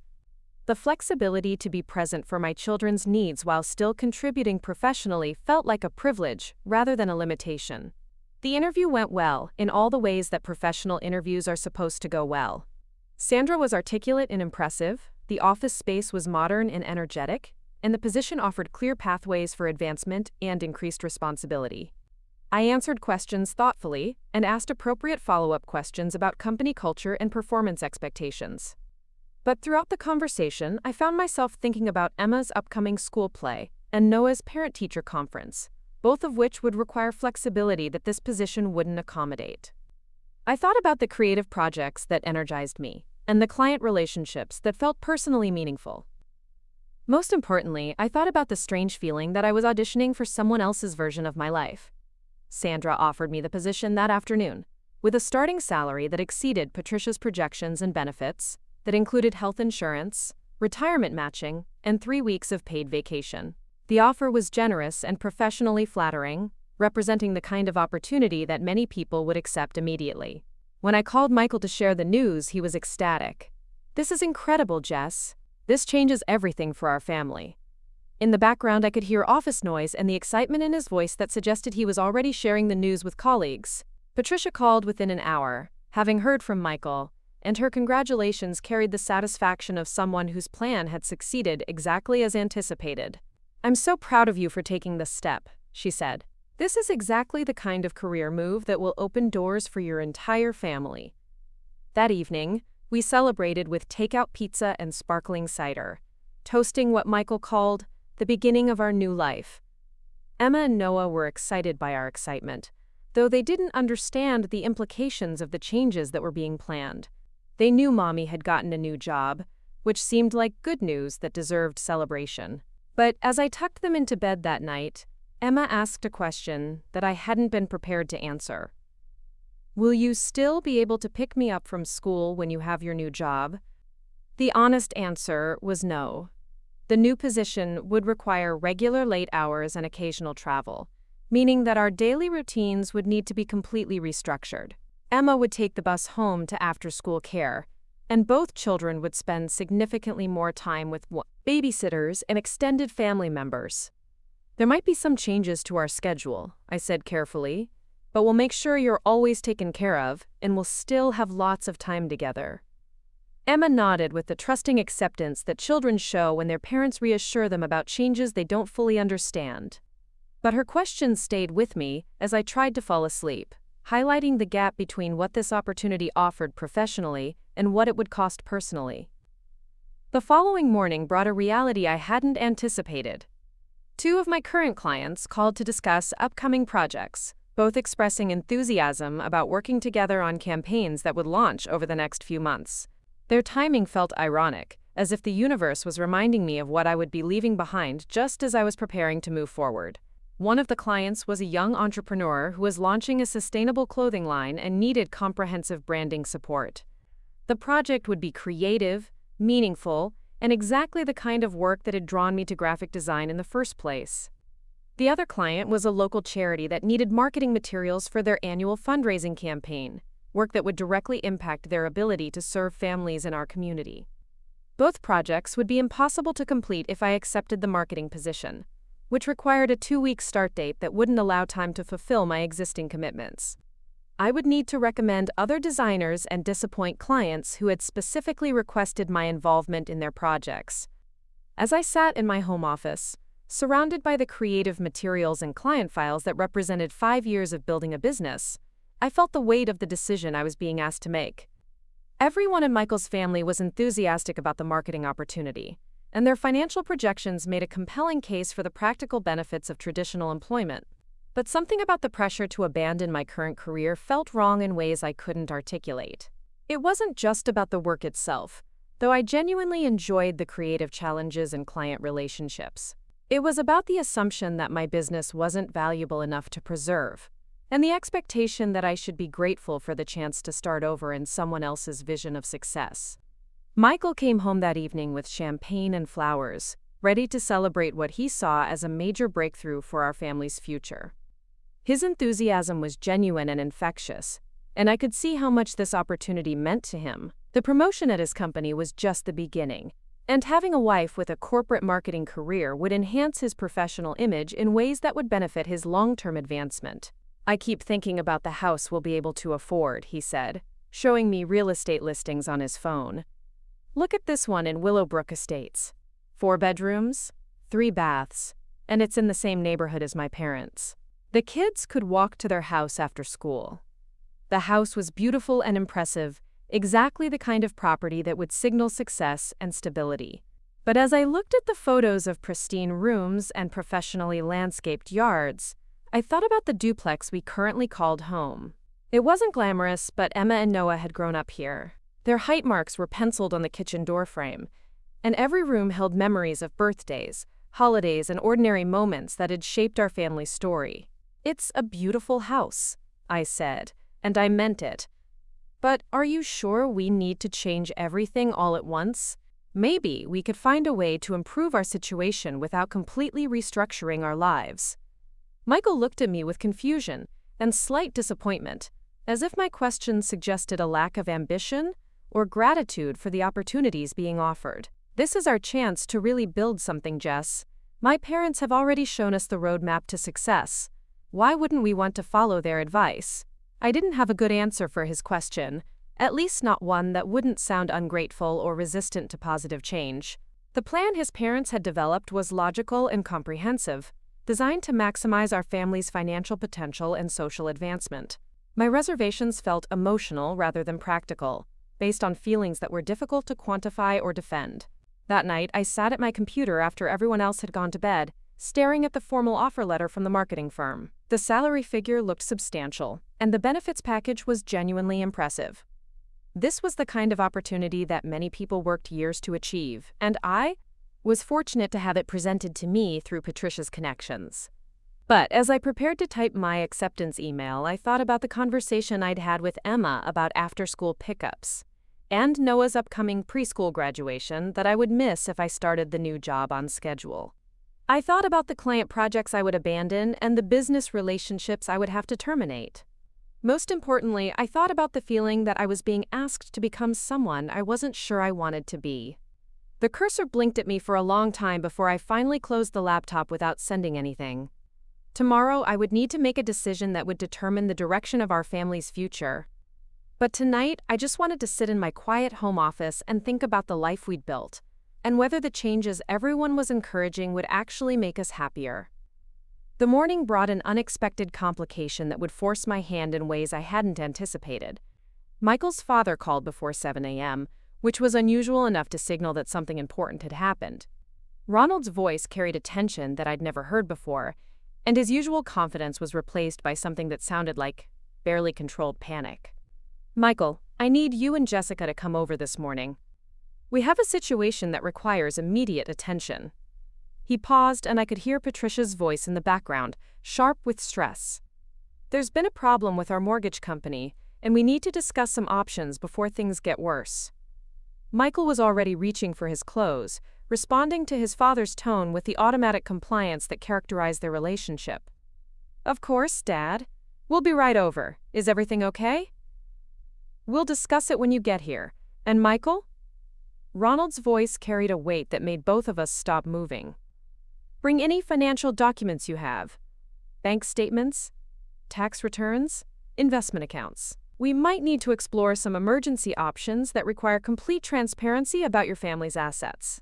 The flexibility to be present for my children's needs while still contributing professionally felt like a privilege rather than a limitation. The interview went well, in all the ways that professional interviews are supposed to go well. Sandra was articulate and impressive, the office space was modern and energetic, and the position offered clear pathways for advancement and increased responsibility. I answered questions thoughtfully and asked appropriate follow-up questions about company culture and performance expectations. But throughout the conversation, I found myself thinking about Emma's upcoming school play and Noah's parent-teacher conference, both of which would require flexibility that this position wouldn't accommodate. I thought about the creative projects that energized me, and the client relationships that felt personally meaningful. Most importantly, I thought about the strange feeling that I was auditioning for someone else's version of my life. Sandra offered me the position that afternoon, with a starting salary that exceeded Patricia's projections and benefits, that included health insurance, retirement matching, and 3 weeks of paid vacation. The offer was generous and professionally flattering, representing the kind of opportunity that many people would accept immediately. When I called Michael to share the news, he was ecstatic. "This is incredible, Jess. This changes everything for our family." In the background, I could hear office noise and the excitement in his voice that suggested he was already sharing the news with colleagues. Patricia called within an hour, having heard from Michael, and her congratulations carried the satisfaction of someone whose plan had succeeded exactly as anticipated. "I'm so proud of you for taking this step," she said. "This is exactly the kind of career move that will open doors for your entire family." That evening, we celebrated with takeout pizza and sparkling cider, toasting what Michael called the beginning of our new life. Emma and Noah were excited by our excitement, though they didn't understand the implications of the changes that were being planned. They knew Mommy had gotten a new job, which seemed like good news that deserved celebration. But as I tucked them into bed that night, Emma asked a question that I hadn't been prepared to answer. "Will you still be able to pick me up from school when you have your new job?" The honest answer was no. The new position would require regular late hours and occasional travel, meaning that our daily routines would need to be completely restructured. Emma would take the bus home to after-school care, and both children would spend significantly more time with babysitters and extended family members. "There might be some changes to our schedule," I said carefully, "but we'll make sure you're always taken care of, and we'll still have lots of time together." Emma nodded with the trusting acceptance that children show when their parents reassure them about changes they don't fully understand. But her questions stayed with me as I tried to fall asleep, highlighting the gap between what this opportunity offered professionally and what it would cost personally. The following morning brought a reality I hadn't anticipated. 2 of my current clients called to discuss upcoming projects, both expressing enthusiasm about working together on campaigns that would launch over the next few months. Their timing felt ironic, as if the universe was reminding me of what I would be leaving behind just as I was preparing to move forward. One of the clients was a young entrepreneur who was launching a sustainable clothing line and needed comprehensive branding support. The project would be creative, meaningful, and exactly the kind of work that had drawn me to graphic design in the first place. The other client was a local charity that needed marketing materials for their annual fundraising campaign, work that would directly impact their ability to serve families in our community. Both projects would be impossible to complete if I accepted the marketing position, which required a 2-week start date that wouldn't allow time to fulfill my existing commitments. I would need to recommend other designers and disappoint clients who had specifically requested my involvement in their projects. As I sat in my home office, surrounded by the creative materials and client files that represented 5 years of building a business, I felt the weight of the decision I was being asked to make. Everyone in Michael's family was enthusiastic about the marketing opportunity, and their financial projections made a compelling case for the practical benefits of traditional employment. But something about the pressure to abandon my current career felt wrong in ways I couldn't articulate. It wasn't just about the work itself, though I genuinely enjoyed the creative challenges and client relationships. It was about the assumption that my business wasn't valuable enough to preserve, and the expectation that I should be grateful for the chance to start over in someone else's vision of success. Michael came home that evening with champagne and flowers, ready to celebrate what he saw as a major breakthrough for our family's future. His enthusiasm was genuine and infectious, and I could see how much this opportunity meant to him. The promotion at his company was just the beginning, and having a wife with a corporate marketing career would enhance his professional image in ways that would benefit his long-term advancement. "I keep thinking about the house we'll be able to afford," he said, showing me real estate listings on his phone. "Look at this one in Willowbrook Estates. 4 bedrooms, 3 baths, and it's in the same neighborhood as my parents." The kids could walk to their house after school. The house was beautiful and impressive, exactly the kind of property that would signal success and stability. But as I looked at the photos of pristine rooms and professionally landscaped yards, I thought about the duplex we currently called home. It wasn't glamorous, but Emma and Noah had grown up here. Their height marks were penciled on the kitchen doorframe, and every room held memories of birthdays, holidays, and ordinary moments that had shaped our family's story. "It's a beautiful house," I said, and I meant it. "But are you sure we need to change everything all at once? Maybe we could find a way to improve our situation without completely restructuring our lives." Michael looked at me with confusion and slight disappointment, as if my question suggested a lack of ambition or gratitude for the opportunities being offered. "This is our chance to really build something, Jess. My parents have already shown us the roadmap to success. Why wouldn't we want to follow their advice?" I didn't have a good answer for his question, at least not one that wouldn't sound ungrateful or resistant to positive change. The plan his parents had developed was logical and comprehensive, designed to maximize our family's financial potential and social advancement. My reservations felt emotional rather than practical, based on feelings that were difficult to quantify or defend. That night, I sat at my computer after everyone else had gone to bed, staring at the formal offer letter from the marketing firm. The salary figure looked substantial, and the benefits package was genuinely impressive. This was the kind of opportunity that many people worked years to achieve, and I was fortunate to have it presented to me through Patricia's connections. But as I prepared to type my acceptance email, I thought about the conversation I'd had with Emma about after-school pickups, and Noah's upcoming preschool graduation that I would miss if I started the new job on schedule. I thought about the client projects I would abandon and the business relationships I would have to terminate. Most importantly, I thought about the feeling that I was being asked to become someone I wasn't sure I wanted to be. The cursor blinked at me for a long time before I finally closed the laptop without sending anything. Tomorrow, I would need to make a decision that would determine the direction of our family's future. But tonight, I just wanted to sit in my quiet home office and think about the life we'd built, and whether the changes everyone was encouraging would actually make us happier. The morning brought an unexpected complication that would force my hand in ways I hadn't anticipated. Michael's father called before 7 a.m., which was unusual enough to signal that something important had happened. Ronald's voice carried a tension that I'd never heard before, and his usual confidence was replaced by something that sounded like barely controlled panic. "Michael, I need you and Jessica to come over this morning. We have a situation that requires immediate attention." He paused, and I could hear Patricia's voice in the background, sharp with stress. "There's been a problem with our mortgage company, and we need to discuss some options before things get worse." Michael was already reaching for his clothes, responding to his father's tone with the automatic compliance that characterized their relationship. "Of course, Dad. We'll be right over. Is everything okay?" "We'll discuss it when you get here. And Michael?" Ronald's voice carried a weight that made both of us stop moving. "Bring any financial documents you have. Bank statements, tax returns, investment accounts. We might need to explore some emergency options that require complete transparency about your family's assets."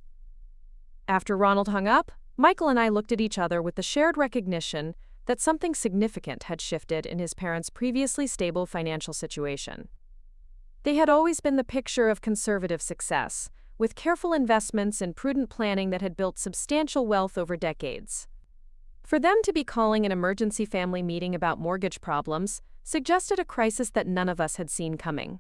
After Ronald hung up, Michael and I looked at each other with the shared recognition that something significant had shifted in his parents' previously stable financial situation. They had always been the picture of conservative success, with careful investments and prudent planning that had built substantial wealth over decades. For them to be calling an emergency family meeting about mortgage problems suggested a crisis that none of us had seen coming.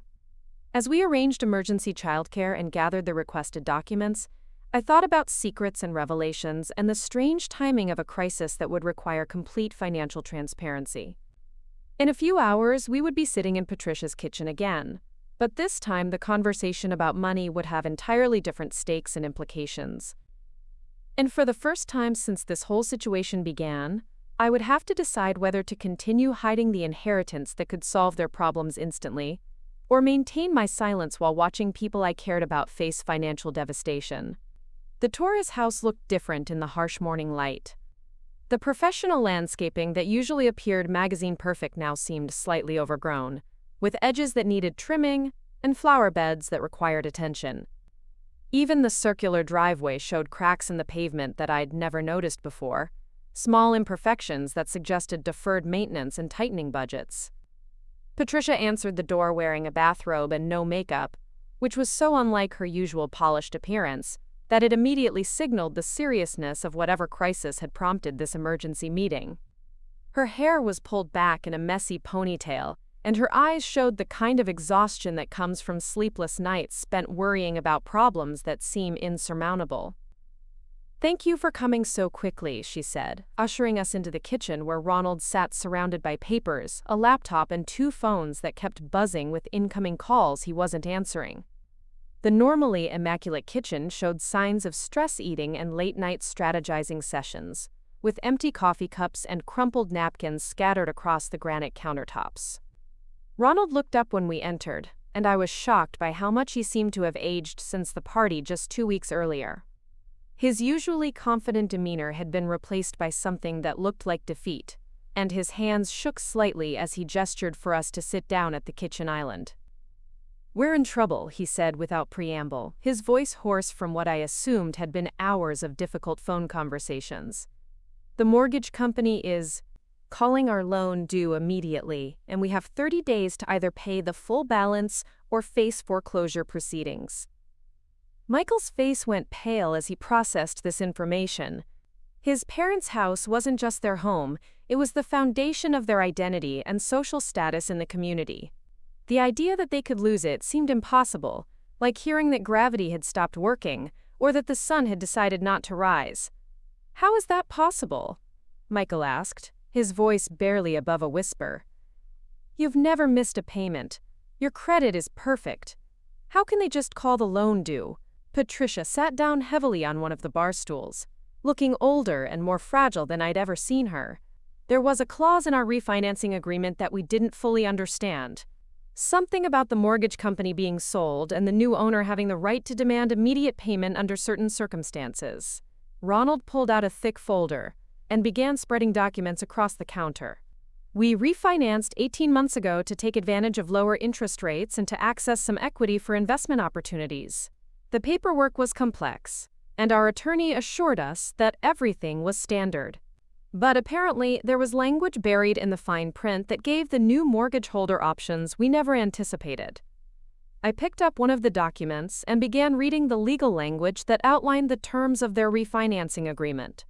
As we arranged emergency childcare and gathered the requested documents, I thought about secrets and revelations and the strange timing of a crisis that would require complete financial transparency. In a few hours, we would be sitting in Patricia's kitchen again. But this time, the conversation about money would have entirely different stakes and implications. And for the first time since this whole situation began, I would have to decide whether to continue hiding the inheritance that could solve their problems instantly, or maintain my silence while watching people I cared about face financial devastation. The Torres house looked different in the harsh morning light. The professional landscaping that usually appeared magazine perfect now seemed slightly overgrown, with edges that needed trimming and flower beds that required attention. Even the circular driveway showed cracks in the pavement that I'd never noticed before, small imperfections that suggested deferred maintenance and tightening budgets. Patricia answered the door wearing a bathrobe and no makeup, which was so unlike her usual polished appearance that it immediately signaled the seriousness of whatever crisis had prompted this emergency meeting. Her hair was pulled back in a messy ponytail, and her eyes showed the kind of exhaustion that comes from sleepless nights spent worrying about problems that seem insurmountable. "Thank you for coming so quickly," she said, ushering us into the kitchen where Ronald sat surrounded by papers, a laptop, and 2 phones that kept buzzing with incoming calls he wasn't answering. The normally immaculate kitchen showed signs of stress eating and late-night strategizing sessions, with empty coffee cups and crumpled napkins scattered across the granite countertops. Ronald looked up when we entered, and I was shocked by how much he seemed to have aged since the party just 2 weeks earlier. His usually confident demeanor had been replaced by something that looked like defeat, and his hands shook slightly as he gestured for us to sit down at the kitchen island. "We're in trouble," he said without preamble, his voice hoarse from what I assumed had been hours of difficult phone conversations. "The mortgage company is calling our loan due immediately, and we have 30 days to either pay the full balance or face foreclosure proceedings." Michael's face went pale as he processed this information. His parents' house wasn't just their home, it was the foundation of their identity and social status in the community. The idea that they could lose it seemed impossible, like hearing that gravity had stopped working, or that the sun had decided not to rise. "How is that possible?" Michael asked, his voice barely above a whisper. "You've never missed a payment. Your credit is perfect. How can they just call the loan due?" Patricia sat down heavily on one of the bar stools, looking older and more fragile than I'd ever seen her. "There was a clause in our refinancing agreement that we didn't fully understand. Something about the mortgage company being sold and the new owner having the right to demand immediate payment under certain circumstances." Ronald pulled out a thick folder and began spreading documents across the counter. "We refinanced 18 months ago to take advantage of lower interest rates and to access some equity for investment opportunities. The paperwork was complex, and our attorney assured us that everything was standard. But apparently, there was language buried in the fine print that gave the new mortgage holder options we never anticipated." I picked up one of the documents and began reading the legal language that outlined the terms of their refinancing agreement.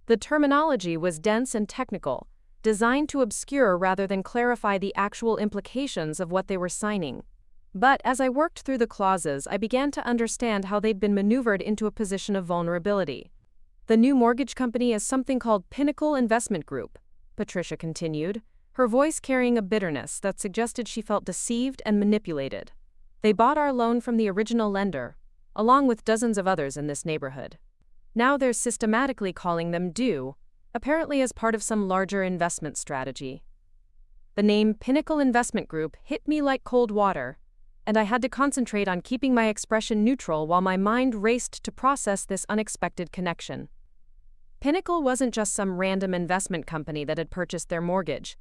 The terminology was dense and technical, designed to obscure rather than clarify the actual implications of what they were signing. But as I worked through the clauses, I began to understand how they'd been maneuvered into a position of vulnerability. "The new mortgage company is something called Pinnacle Investment Group," Patricia continued, her voice carrying a bitterness that suggested she felt deceived and manipulated. "They bought our loan from the original lender, along with dozens of others in this neighborhood. Now they're systematically calling them due, apparently as part of some larger investment strategy." The name Pinnacle Investment Group hit me like cold water, and I had to concentrate on keeping my expression neutral while my mind raced to process this unexpected connection. Pinnacle wasn't just some random investment company that had purchased their mortgage.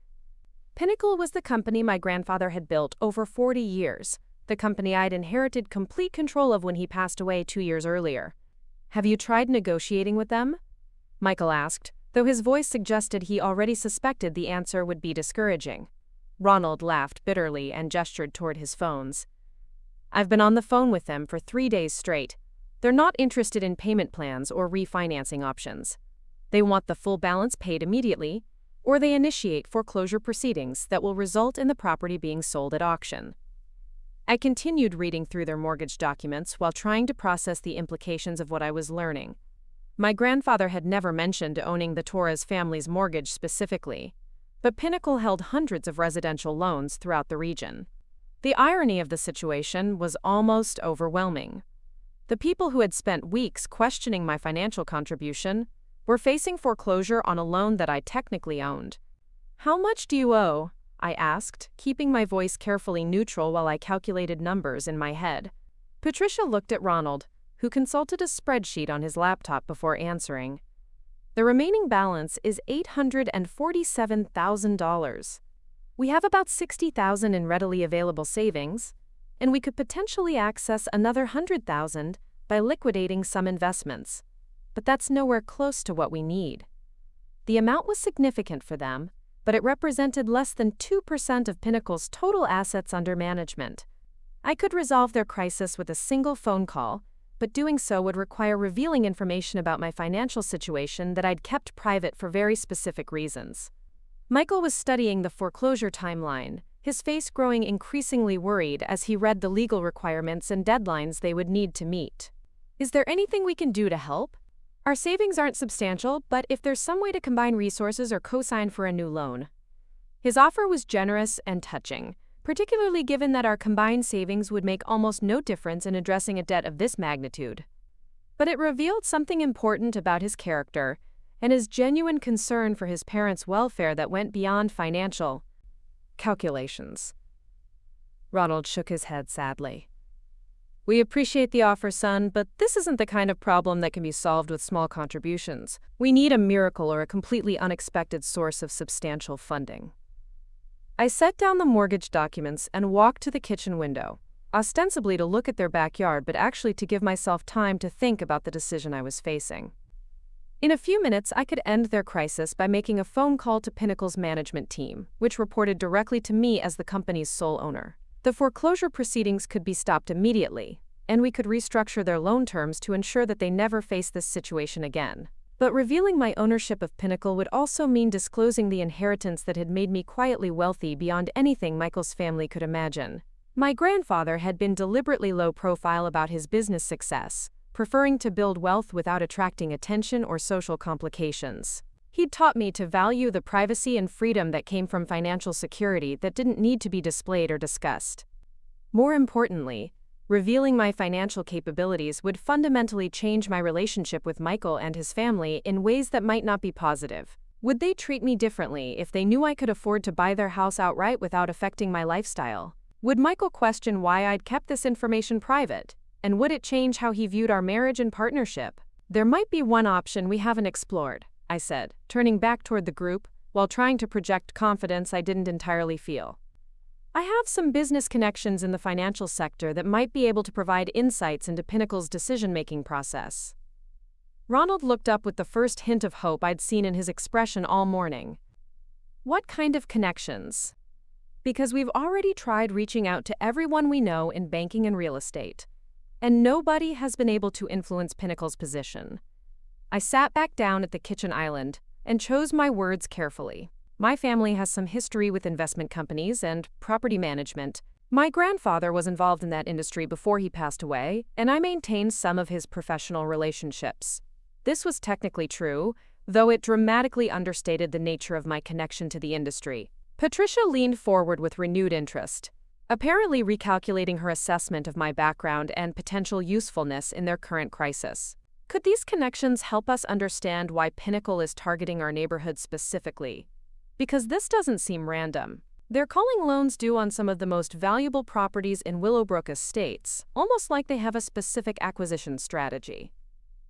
Pinnacle was the company my grandfather had built over 40 years, the company I'd inherited complete control of when he passed away 2 years earlier. "Have you tried negotiating with them?" Michael asked, though his voice suggested he already suspected the answer would be discouraging. Ronald laughed bitterly and gestured toward his phones. "I've been on the phone with them for 3 days straight. They're not interested in payment plans or refinancing options. They want the full balance paid immediately, or they initiate foreclosure proceedings that will result in the property being sold at auction." I continued reading through their mortgage documents while trying to process the implications of what I was learning. My grandfather had never mentioned owning the Torres family's mortgage specifically, but Pinnacle held hundreds of residential loans throughout the region. The irony of the situation was almost overwhelming. The people who had spent weeks questioning my financial contribution were facing foreclosure on a loan that I technically owned. "How much do you owe?" I asked, keeping my voice carefully neutral while I calculated numbers in my head. Patricia looked at Ronald, who consulted a spreadsheet on his laptop before answering. "The remaining balance is $847,000. We have about $60,000 in readily available savings, and we could potentially access another $100,000 by liquidating some investments. But that's nowhere close to what we need." The amount was significant for them, but it represented less than 2% of Pinnacle's total assets under management. I could resolve their crisis with a single phone call, but doing so would require revealing information about my financial situation that I'd kept private for very specific reasons. Michael was studying the foreclosure timeline, his face growing increasingly worried as he read the legal requirements and deadlines they would need to meet. Is there anything we can do to help? Our savings aren't substantial, but if there's some way to combine resources or co-sign for a new loan. His offer was generous and touching, particularly given that our combined savings would make almost no difference in addressing a debt of this magnitude. But it revealed something important about his character and his genuine concern for his parents' welfare that went beyond financial calculations. Ronald shook his head sadly. We appreciate the offer, son, but this isn't the kind of problem that can be solved with small contributions. We need a miracle or a completely unexpected source of substantial funding. I set down the mortgage documents and walked to the kitchen window, ostensibly to look at their backyard, but actually to give myself time to think about the decision I was facing. In a few minutes, I could end their crisis by making a phone call to Pinnacle's management team, which reported directly to me as the company's sole owner. The foreclosure proceedings could be stopped immediately, and we could restructure their loan terms to ensure that they never face this situation again. But revealing my ownership of Pinnacle would also mean disclosing the inheritance that had made me quietly wealthy beyond anything Michael's family could imagine. My grandfather had been deliberately low profile about his business success, preferring to build wealth without attracting attention or social complications. He'd taught me to value the privacy and freedom that came from financial security that didn't need to be displayed or discussed. More importantly, revealing my financial capabilities would fundamentally change my relationship with Michael and his family in ways that might not be positive. Would they treat me differently if they knew I could afford to buy their house outright without affecting my lifestyle? Would Michael question why I'd kept this information private? And would it change how he viewed our marriage and partnership? There might be one option we haven't explored, I said, turning back toward the group while trying to project confidence I didn't entirely feel. I have some business connections in the financial sector that might be able to provide insights into Pinnacle's decision-making process. Ronald looked up with the first hint of hope I'd seen in his expression all morning. What kind of connections? Because we've already tried reaching out to everyone we know in banking and real estate, and nobody has been able to influence Pinnacle's position. I sat back down at the kitchen island and chose my words carefully. My family has some history with investment companies and property management. My grandfather was involved in that industry before he passed away, and I maintained some of his professional relationships. This was technically true, though it dramatically understated the nature of my connection to the industry. Patricia leaned forward with renewed interest, apparently recalculating her assessment of my background and potential usefulness in their current crisis. Could these connections help us understand why Pinnacle is targeting our neighborhood specifically? Because this doesn't seem random. They're calling loans due on some of the most valuable properties in Willowbrook Estates, almost like they have a specific acquisition strategy.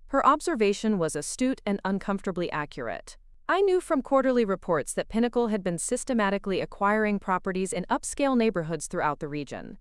Her observation was astute and uncomfortably accurate. I knew from quarterly reports that Pinnacle had been systematically acquiring properties in upscale neighborhoods throughout the region,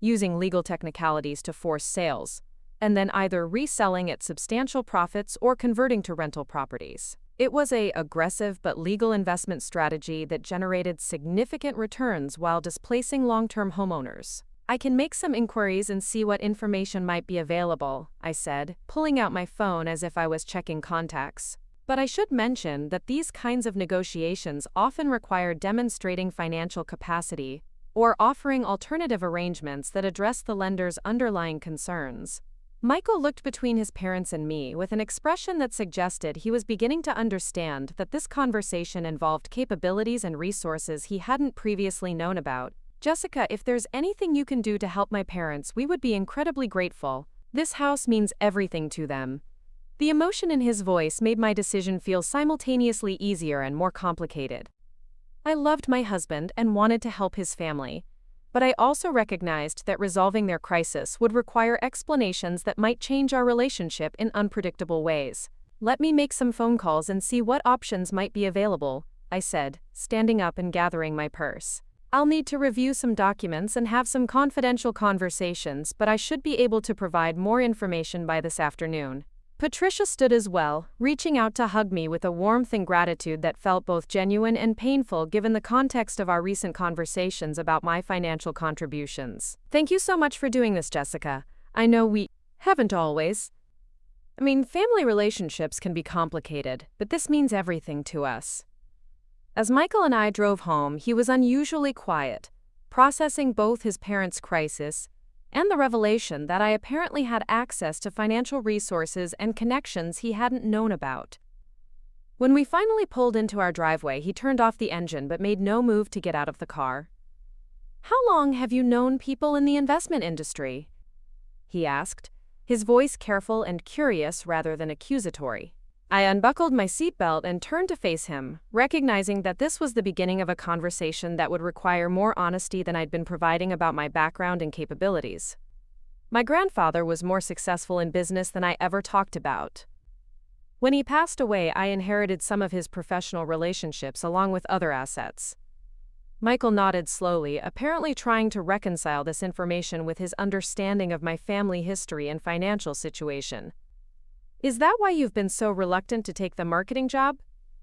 using legal technicalities to force sales, and then either reselling at substantial profits or converting to rental properties. It was an aggressive but legal investment strategy that generated significant returns while displacing long-term homeowners. I can make some inquiries and see what information might be available, I said, pulling out my phone as if I was checking contacts. But I should mention that these kinds of negotiations often require demonstrating financial capacity or offering alternative arrangements that address the lender's underlying concerns. Michael looked between his parents and me with an expression that suggested he was beginning to understand that this conversation involved capabilities and resources he hadn't previously known about. Jessica, if there's anything you can do to help my parents, we would be incredibly grateful. This house means everything to them. The emotion in his voice made my decision feel simultaneously easier and more complicated. I loved my husband and wanted to help his family, but I also recognized that resolving their crisis would require explanations that might change our relationship in unpredictable ways. Let me make some phone calls and see what options might be available, I said, standing up and gathering my purse. I'll need to review some documents and have some confidential conversations, but I should be able to provide more information by this afternoon. Patricia stood as well, reaching out to hug me with a warmth and gratitude that felt both genuine and painful given the context of our recent conversations about my financial contributions. Thank you so much for doing this, Jessica. I know we haven't always. Family relationships can be complicated, but this means everything to us. As Michael and I drove home, he was unusually quiet, processing both his parents' crisis and the revelation that I apparently had access to financial resources and connections he hadn't known about. When we finally pulled into our driveway, he turned off the engine but made no move to get out of the car. "How long have you known people in the investment industry?" he asked, his voice careful and curious rather than accusatory. I unbuckled my seatbelt and turned to face him, recognizing that this was the beginning of a conversation that would require more honesty than I'd been providing about my background and capabilities. My grandfather was more successful in business than I ever talked about. When he passed away, I inherited some of his professional relationships along with other assets. Michael nodded slowly, apparently trying to reconcile this information with his understanding of my family history and financial situation. "Is that why you've been so reluctant to take the marketing job?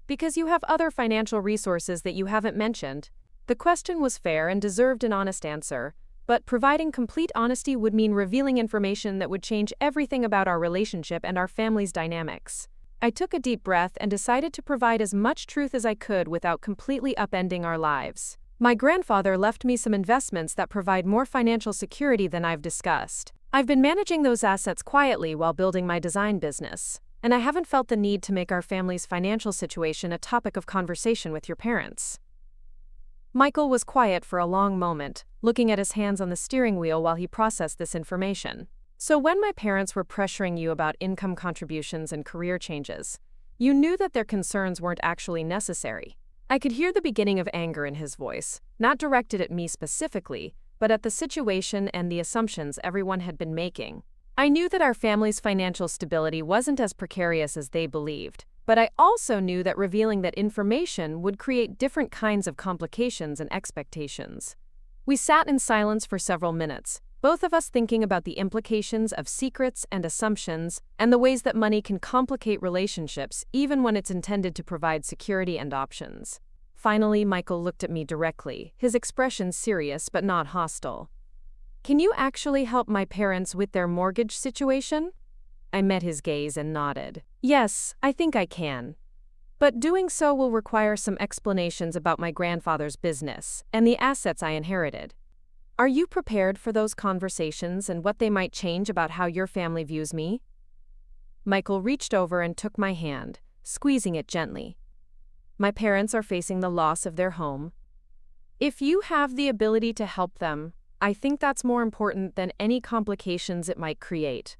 Because you have other financial resources that you haven't mentioned?" The question was fair and deserved an honest answer, but providing complete honesty would mean revealing information that would change everything about our relationship and our family's dynamics. I took a deep breath and decided to provide as much truth as I could without completely upending our lives. My grandfather left me some investments that provide more financial security than I've discussed. I've been managing those assets quietly while building my design business, and I haven't felt the need to make our family's financial situation a topic of conversation with your parents. Michael was quiet for a long moment, looking at his hands on the steering wheel while he processed this information. "So when my parents were pressuring you about income contributions and career changes, you knew that their concerns weren't actually necessary?" I could hear the beginning of anger in his voice, not directed at me specifically, but at the situation and the assumptions everyone had been making. I knew that our family's financial stability wasn't as precarious as they believed, but I also knew that revealing that information would create different kinds of complications and expectations. We sat in silence for several minutes, both of us thinking about the implications of secrets and assumptions and the ways that money can complicate relationships even when it's intended to provide security and options. Finally, Michael looked at me directly, his expression serious but not hostile. "Can you actually help my parents with their mortgage situation?" I met his gaze and nodded. "Yes, I think I can. But doing so will require some explanations about my grandfather's business and the assets I inherited. Are you prepared for those conversations and what they might change about how your family views me?" Michael reached over and took my hand, squeezing it gently. "My parents are facing the loss of their home. If you have the ability to help them, I think that's more important than any complications it might create."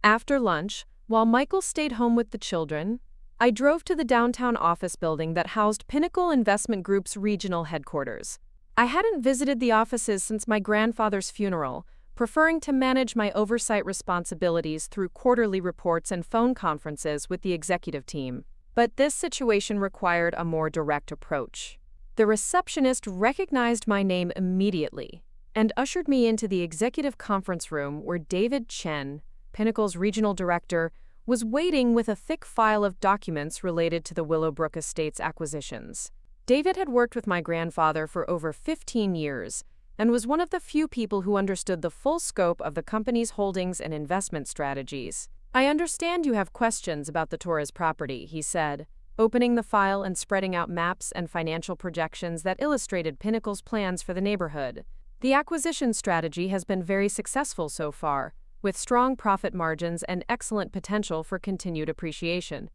After lunch, while Michael stayed home with the children, I drove to the downtown office building that housed Pinnacle Investment Group's regional headquarters. I hadn't visited the offices since my grandfather's funeral, preferring to manage my oversight responsibilities through quarterly reports and phone conferences with the executive team. But this situation required a more direct approach. The receptionist recognized my name immediately and ushered me into the executive conference room where David Chen, Pinnacle's regional director, was waiting with a thick file of documents related to the Willowbrook Estates acquisitions. David had worked with my grandfather for over 15 years and was one of the few people who understood the full scope of the company's holdings and investment strategies. "I understand you have questions about the Torres property," he said, opening the file and spreading out maps and financial projections that illustrated Pinnacle's plans for the neighborhood. "The acquisition strategy has been very successful so far, with strong profit margins and excellent potential for continued appreciation."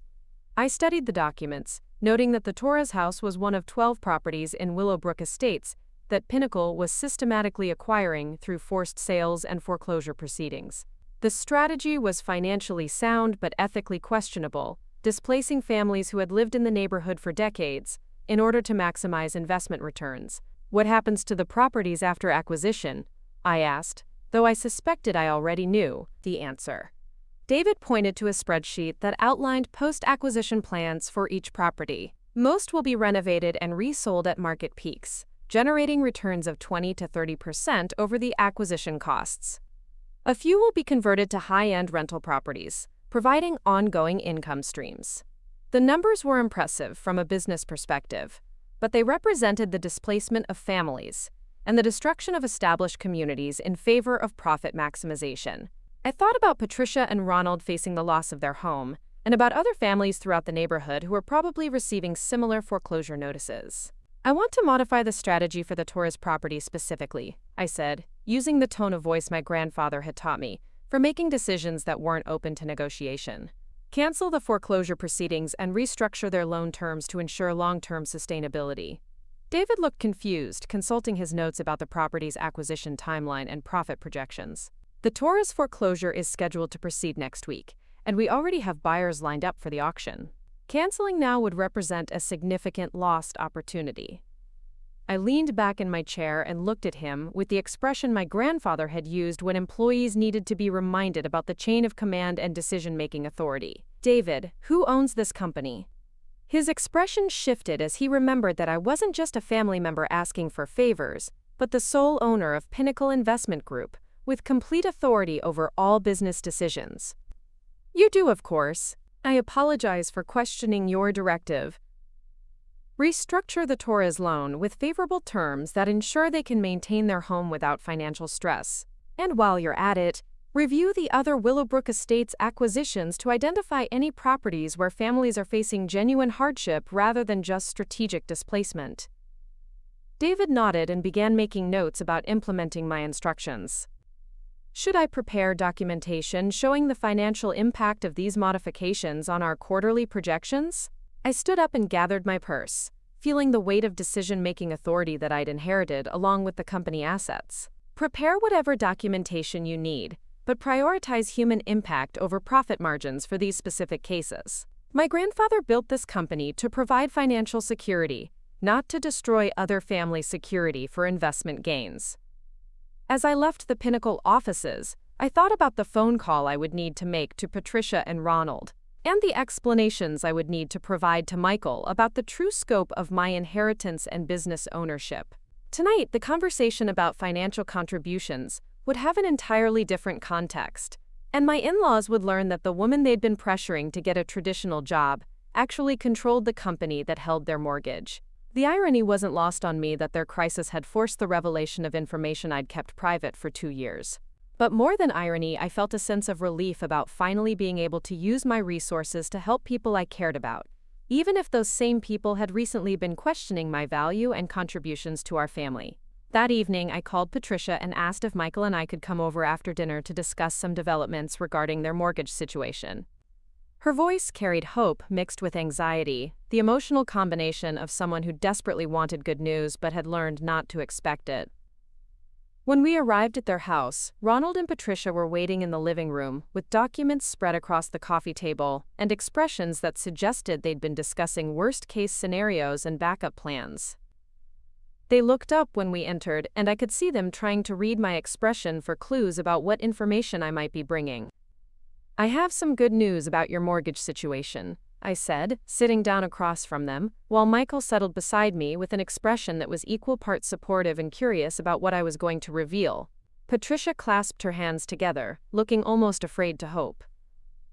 I studied the documents, noting that the Torres house was one of 12 properties in Willowbrook Estates that Pinnacle was systematically acquiring through forced sales and foreclosure proceedings. The strategy was financially sound but ethically questionable, displacing families who had lived in the neighborhood for decades in order to maximize investment returns. "What happens to the properties after acquisition?" I asked, though I suspected I already knew the answer. David pointed to a spreadsheet that outlined post-acquisition plans for each property. "Most will be renovated and resold at market peaks, generating returns of 20 to 30% over the acquisition costs. A few will be converted to high-end rental properties, providing ongoing income streams." The numbers were impressive from a business perspective, but they represented the displacement of families and the destruction of established communities in favor of profit maximization. I thought about Patricia and Ronald facing the loss of their home, and about other families throughout the neighborhood who were probably receiving similar foreclosure notices. I want to modify the strategy for the Torres property specifically, I said, using the tone of voice my grandfather had taught me, for making decisions that weren't open to negotiation. Cancel the foreclosure proceedings and restructure their loan terms to ensure long-term sustainability. David looked confused, consulting his notes about the property's acquisition timeline and profit projections. The Torres foreclosure is scheduled to proceed next week, and we already have buyers lined up for the auction. Canceling now would represent a significant lost opportunity. I leaned back in my chair and looked at him with the expression my grandfather had used when employees needed to be reminded about the chain of command and decision-making authority. David, who owns this company? His expression shifted as he remembered that I wasn't just a family member asking for favors, but the sole owner of Pinnacle Investment Group, with complete authority over all business decisions. You do, of course. I apologize for questioning your directive. Restructure the Torres loan with favorable terms that ensure they can maintain their home without financial stress. And while you're at it, review the other Willowbrook Estates acquisitions to identify any properties where families are facing genuine hardship rather than just strategic displacement. David nodded and began making notes about implementing my instructions. Should I prepare documentation showing the financial impact of these modifications on our quarterly projections? I stood up and gathered my purse, feeling the weight of decision-making authority that I'd inherited along with the company assets. Prepare whatever documentation you need, but prioritize human impact over profit margins for these specific cases. My grandfather built this company to provide financial security, not to destroy other family security for investment gains. As I left the Pinnacle offices, I thought about the phone call I would need to make to Patricia and Ronald, and the explanations I would need to provide to Michael about the true scope of my inheritance and business ownership. Tonight, the conversation about financial contributions would have an entirely different context, and my in-laws would learn that the woman they'd been pressuring to get a traditional job actually controlled the company that held their mortgage. The irony wasn't lost on me that their crisis had forced the revelation of information I'd kept private for 2 years. But more than irony, I felt a sense of relief about finally being able to use my resources to help people I cared about, even if those same people had recently been questioning my value and contributions to our family. That evening, I called Patricia and asked if Michael and I could come over after dinner to discuss some developments regarding their mortgage situation. Her voice carried hope mixed with anxiety, the emotional combination of someone who desperately wanted good news but had learned not to expect it. When we arrived at their house, Ronald and Patricia were waiting in the living room, with documents spread across the coffee table and expressions that suggested they'd been discussing worst-case scenarios and backup plans. They looked up when we entered, and I could see them trying to read my expression for clues about what information I might be bringing. I have some good news about your mortgage situation, I said, sitting down across from them, while Michael settled beside me with an expression that was equal parts supportive and curious about what I was going to reveal. Patricia clasped her hands together, looking almost afraid to hope.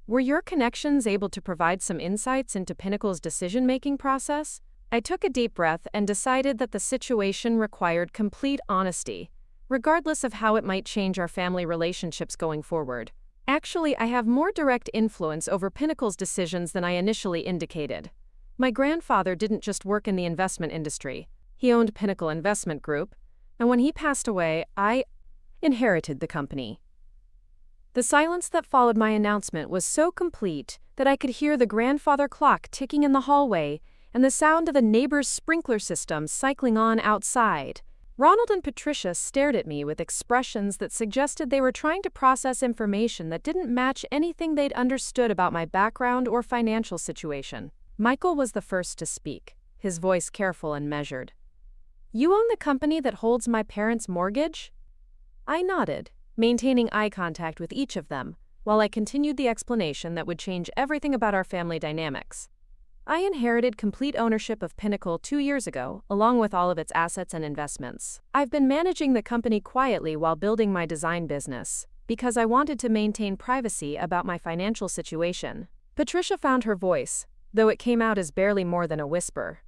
Were your connections able to provide some insights into Pinnacle's decision-making process? I took a deep breath and decided that the situation required complete honesty, regardless of how it might change our family relationships going forward. Actually, I have more direct influence over Pinnacle's decisions than I initially indicated. My grandfather didn't just work in the investment industry. He owned Pinnacle Investment Group, and when he passed away, I inherited the company. The silence that followed my announcement was so complete that I could hear the grandfather clock ticking in the hallway and the sound of the neighbor's sprinkler system cycling on outside. Ronald and Patricia stared at me with expressions that suggested they were trying to process information that didn't match anything they'd understood about my background or financial situation. Michael was the first to speak, his voice careful and measured. You own the company that holds my parents' mortgage? I nodded, maintaining eye contact with each of them, while I continued the explanation that would change everything about our family dynamics. I inherited complete ownership of Pinnacle 2 years ago, along with all of its assets and investments. I've been managing the company quietly while building my design business, because I wanted to maintain privacy about my financial situation. Patricia found her voice, though it came out as barely more than a whisper.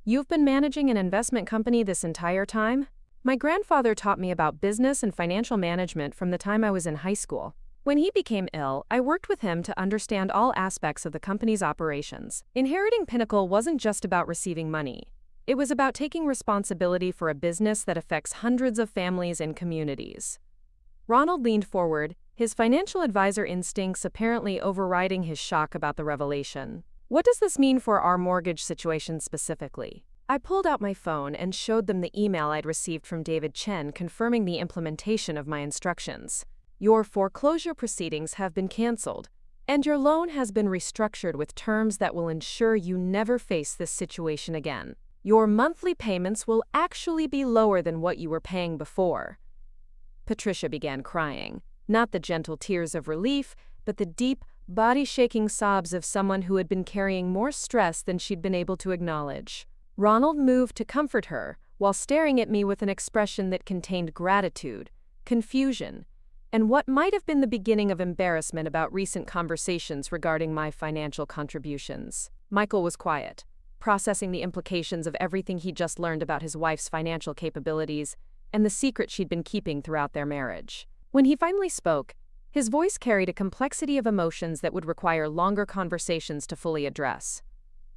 You've been managing an investment company this entire time? My grandfather taught me about business and financial management from the time I was in high school. When he became ill, I worked with him to understand all aspects of the company's operations. Inheriting Pinnacle wasn't just about receiving money. It was about taking responsibility for a business that affects hundreds of families and communities. Ronald leaned forward, his financial advisor instincts apparently overriding his shock about the revelation. What does this mean for our mortgage situation specifically? I pulled out my phone and showed them the email I'd received from David Chen confirming the implementation of my instructions. Your foreclosure proceedings have been canceled, and your loan has been restructured with terms that will ensure you never face this situation again. Your monthly payments will actually be lower than what you were paying before. Patricia began crying, not the gentle tears of relief, but the deep, body-shaking sobs of someone who had been carrying more stress than she'd been able to acknowledge. Ronald moved to comfort her, while staring at me with an expression that contained gratitude, confusion, and what might have been the beginning of embarrassment about recent conversations regarding my financial contributions. Michael was quiet, processing the implications of everything he'd just learned about his wife's financial capabilities and the secret she'd been keeping throughout their marriage. When he finally spoke, his voice carried a complexity of emotions that would require longer conversations to fully address.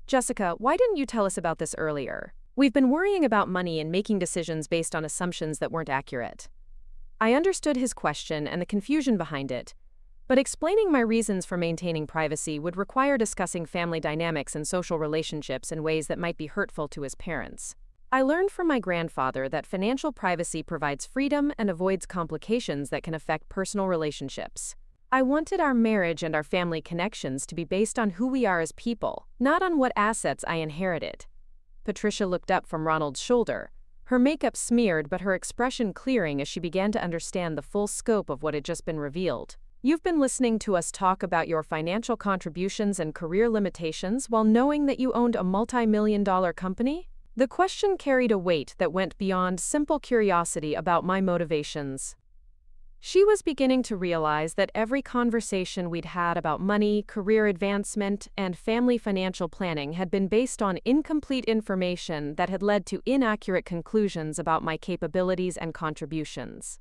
Jessica, why didn't you tell us about this earlier? We've been worrying about money and making decisions based on assumptions that weren't accurate. I understood his question and the confusion behind it, but explaining my reasons for maintaining privacy would require discussing family dynamics and social relationships in ways that might be hurtful to his parents. I learned from my grandfather that financial privacy provides freedom and avoids complications that can affect personal relationships. I wanted our marriage and our family connections to be based on who we are as people, not on what assets I inherited. Patricia looked up from Ronald's shoulder, her makeup smeared but her expression clearing as she began to understand the full scope of what had just been revealed. You've been listening to us talk about your financial contributions and career limitations while knowing that you owned a multi-million-dollar company? The question carried a weight that went beyond simple curiosity about my motivations. She was beginning to realize that every conversation we'd had about money, career advancement, and family financial planning had been based on incomplete information that had led to inaccurate conclusions about my capabilities and contributions.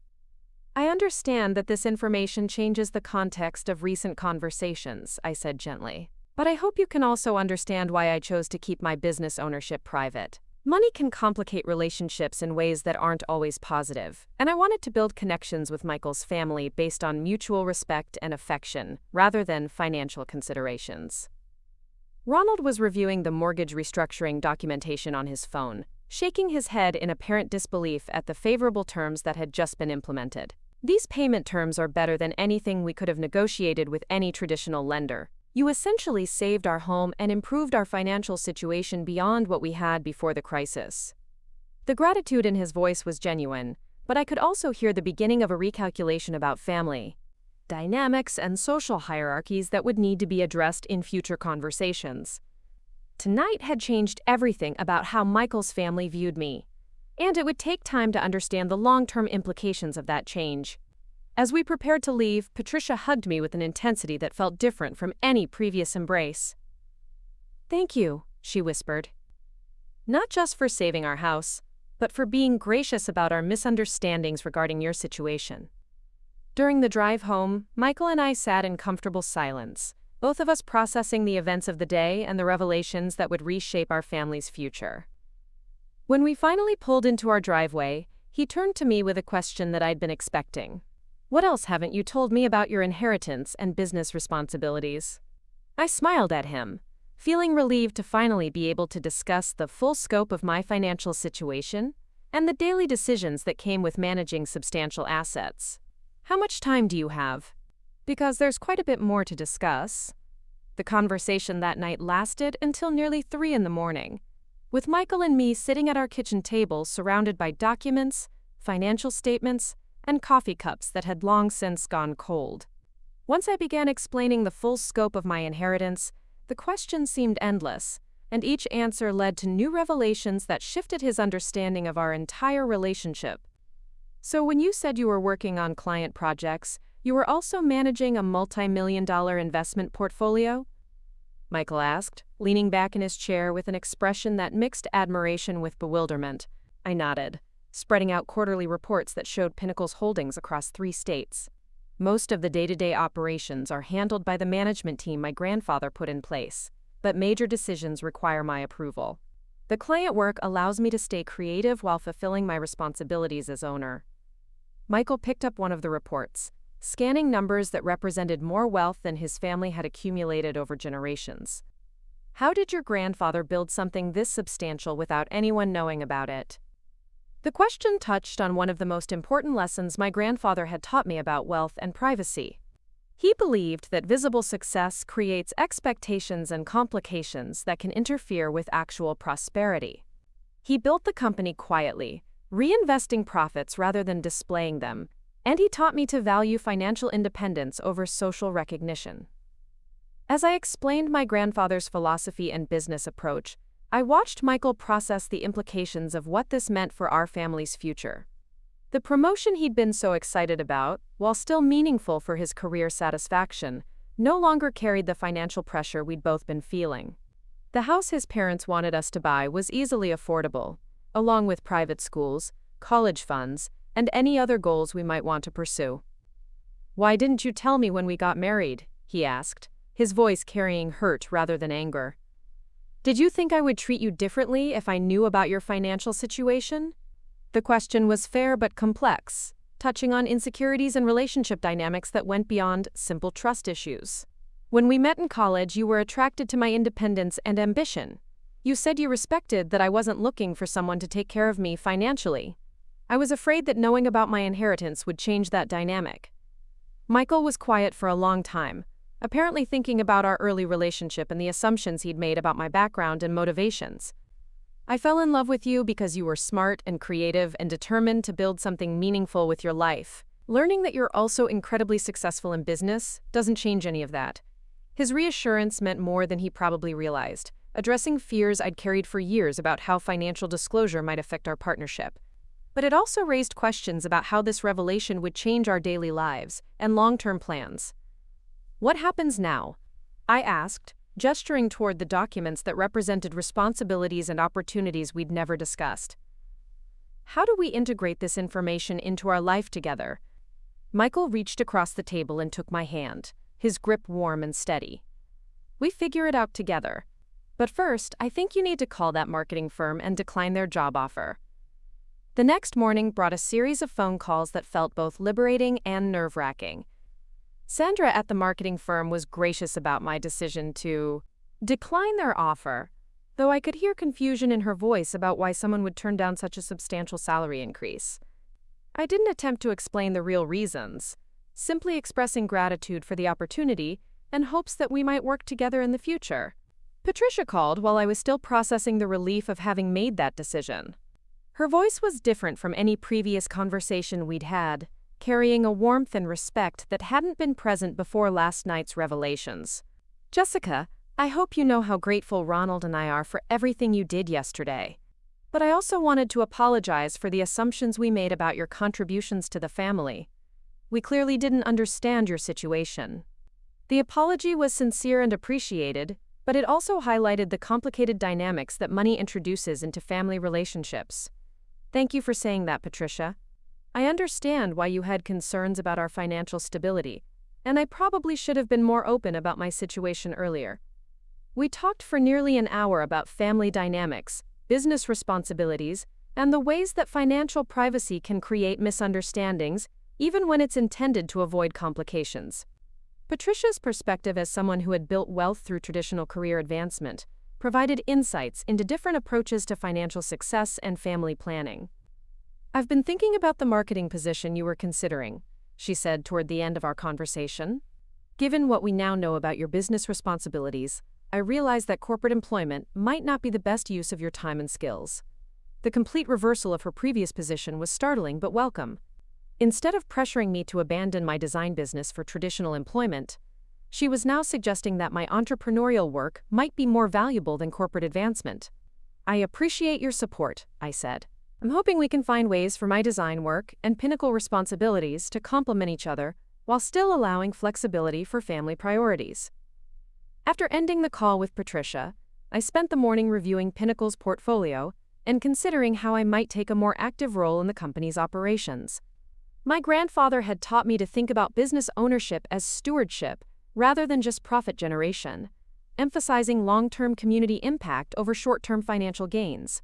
I understand that this information changes the context of recent conversations, I said gently. But I hope you can also understand why I chose to keep my business ownership private. Money can complicate relationships in ways that aren't always positive, and I wanted to build connections with Michael's family based on mutual respect and affection, rather than financial considerations. Ronald was reviewing the mortgage restructuring documentation on his phone, shaking his head in apparent disbelief at the favorable terms that had just been implemented. These payment terms are better than anything we could have negotiated with any traditional lender. You essentially saved our home and improved our financial situation beyond what we had before the crisis. The gratitude in his voice was genuine, but I could also hear the beginning of a recalculation about family dynamics and social hierarchies that would need to be addressed in future conversations. Tonight had changed everything about how Michael's family viewed me, and it would take time to understand the long-term implications of that change. As we prepared to leave, Patricia hugged me with an intensity that felt different from any previous embrace. "Thank you," she whispered. "Not just for saving our house, but for being gracious about our misunderstandings regarding your situation." During the drive home, Michael and I sat in comfortable silence, both of us processing the events of the day and the revelations that would reshape our family's future. When we finally pulled into our driveway, he turned to me with a question that I'd been expecting. "What else haven't you told me about your inheritance and business responsibilities?" I smiled at him, feeling relieved to finally be able to discuss the full scope of my financial situation and the daily decisions that came with managing substantial assets. "How much time do you have?" "Because there's quite a bit more to discuss." The conversation that night lasted until nearly 3 in the morning, with Michael and me sitting at our kitchen table surrounded by documents, financial statements, and coffee cups that had long since gone cold. Once I began explaining the full scope of my inheritance, the questions seemed endless, and each answer led to new revelations that shifted his understanding of our entire relationship. "So when you said you were working on client projects, you were also managing a multi-million-dollar investment portfolio?" Michael asked, leaning back in his chair with an expression that mixed admiration with bewilderment. I nodded, spreading out quarterly reports that showed Pinnacle's holdings across 3 states. Most of the day-to-day operations are handled by the management team my grandfather put in place, but major decisions require my approval. The client work allows me to stay creative while fulfilling my responsibilities as owner. Michael picked up one of the reports, scanning numbers that represented more wealth than his family had accumulated over generations. How did your grandfather build something this substantial without anyone knowing about it? The question touched on one of the most important lessons my grandfather had taught me about wealth and privacy. He believed that visible success creates expectations and complications that can interfere with actual prosperity. He built the company quietly, reinvesting profits rather than displaying them, and he taught me to value financial independence over social recognition. As I explained my grandfather's philosophy and business approach, I watched Michael process the implications of what this meant for our family's future. The promotion he'd been so excited about, while still meaningful for his career satisfaction, no longer carried the financial pressure we'd both been feeling. The house his parents wanted us to buy was easily affordable, along with private schools, college funds, and any other goals we might want to pursue. "Why didn't you tell me when we got married?" he asked, his voice carrying hurt rather than anger. "Did you think I would treat you differently if I knew about your financial situation?" The question was fair but complex, touching on insecurities and relationship dynamics that went beyond simple trust issues. "When we met in college, you were attracted to my independence and ambition. You said you respected that I wasn't looking for someone to take care of me financially. I was afraid that knowing about my inheritance would change that dynamic." Michael was quiet for a long time, apparently thinking about our early relationship and the assumptions he'd made about my background and motivations. "I fell in love with you because you were smart and creative and determined to build something meaningful with your life. Learning that you're also incredibly successful in business doesn't change any of that." His reassurance meant more than he probably realized, addressing fears I'd carried for years about how financial disclosure might affect our partnership. But it also raised questions about how this revelation would change our daily lives and long-term plans. "What happens now?" I asked, gesturing toward the documents that represented responsibilities and opportunities we'd never discussed. "How do we integrate this information into our life together?" Michael reached across the table and took my hand, his grip warm and steady. "We figure it out together. But first, I think you need to call that marketing firm and decline their job offer." The next morning brought a series of phone calls that felt both liberating and nerve-wracking. Sandra at the marketing firm was gracious about my decision to decline their offer, though I could hear confusion in her voice about why someone would turn down such a substantial salary increase. I didn't attempt to explain the real reasons, simply expressing gratitude for the opportunity and hopes that we might work together in the future. Patricia called while I was still processing the relief of having made that decision. Her voice was different from any previous conversation we'd had, carrying a warmth and respect that hadn't been present before last night's revelations. "Jessica, I hope you know how grateful Ronald and I are for everything you did yesterday. But I also wanted to apologize for the assumptions we made about your contributions to the family. We clearly didn't understand your situation." The apology was sincere and appreciated, but it also highlighted the complicated dynamics that money introduces into family relationships. "Thank you for saying that, Patricia. I understand why you had concerns about our financial stability, and I probably should have been more open about my situation earlier." We talked for nearly an hour about family dynamics, business responsibilities, and the ways that financial privacy can create misunderstandings, even when it's intended to avoid complications. Patricia's perspective as someone who had built wealth through traditional career advancement provided insights into different approaches to financial success and family planning. "I've been thinking about the marketing position you were considering," she said toward the end of our conversation. "Given what we now know about your business responsibilities, I realize that corporate employment might not be the best use of your time and skills." The complete reversal of her previous position was startling but welcome. Instead of pressuring me to abandon my design business for traditional employment, she was now suggesting that my entrepreneurial work might be more valuable than corporate advancement. "I appreciate your support," I said. "I'm hoping we can find ways for my design work and pinnacle responsibilities to complement each other while still allowing flexibility for family priorities." After ending the call with Patricia, I spent the morning reviewing Pinnacle's portfolio and considering how I might take a more active role in the company's operations. My grandfather had taught me to think about business ownership as stewardship rather than just profit generation, emphasizing long-term community impact over short-term financial gains.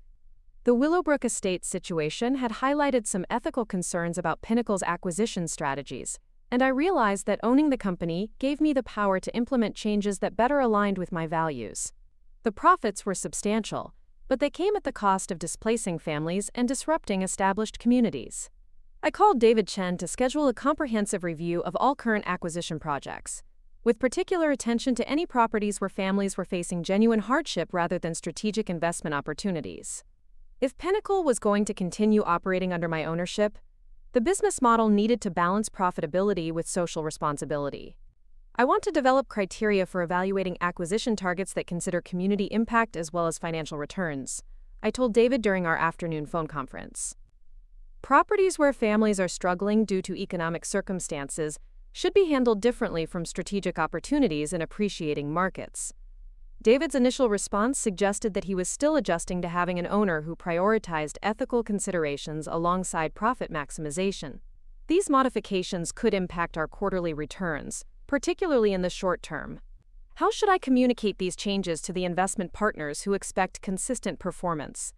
The Willowbrook Estates situation had highlighted some ethical concerns about Pinnacle's acquisition strategies, and I realized that owning the company gave me the power to implement changes that better aligned with my values. The profits were substantial, but they came at the cost of displacing families and disrupting established communities. I called David Chen to schedule a comprehensive review of all current acquisition projects, with particular attention to any properties where families were facing genuine hardship rather than strategic investment opportunities. If Pinnacle was going to continue operating under my ownership, the business model needed to balance profitability with social responsibility. I want to develop criteria for evaluating acquisition targets that consider community impact as well as financial returns, I told David during our afternoon phone conference. Properties where families are struggling due to economic circumstances should be handled differently from strategic opportunities in appreciating markets. David's initial response suggested that he was still adjusting to having an owner who prioritized ethical considerations alongside profit maximization. These modifications could impact our quarterly returns, particularly in the short term. How should I communicate these changes to the investment partners who expect consistent performance?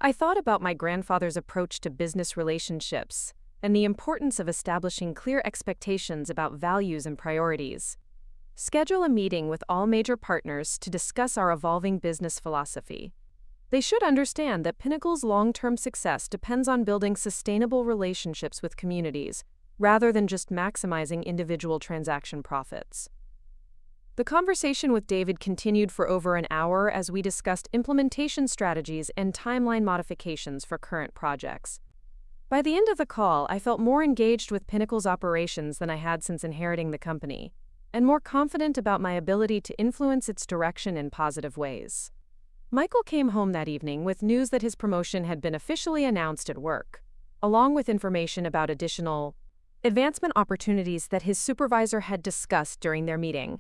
I thought about my grandfather's approach to business relationships and the importance of establishing clear expectations about values and priorities. Schedule a meeting with all major partners to discuss our evolving business philosophy. They should understand that Pinnacle's long-term success depends on building sustainable relationships with communities, rather than just maximizing individual transaction profits. The conversation with David continued for over an hour as we discussed implementation strategies and timeline modifications for current projects. By the end of the call, I felt more engaged with Pinnacle's operations than I had since inheriting the company, and more confident about my ability to influence its direction in positive ways. Michael came home that evening with news that his promotion had been officially announced at work, along with information about additional advancement opportunities that his supervisor had discussed during their meeting.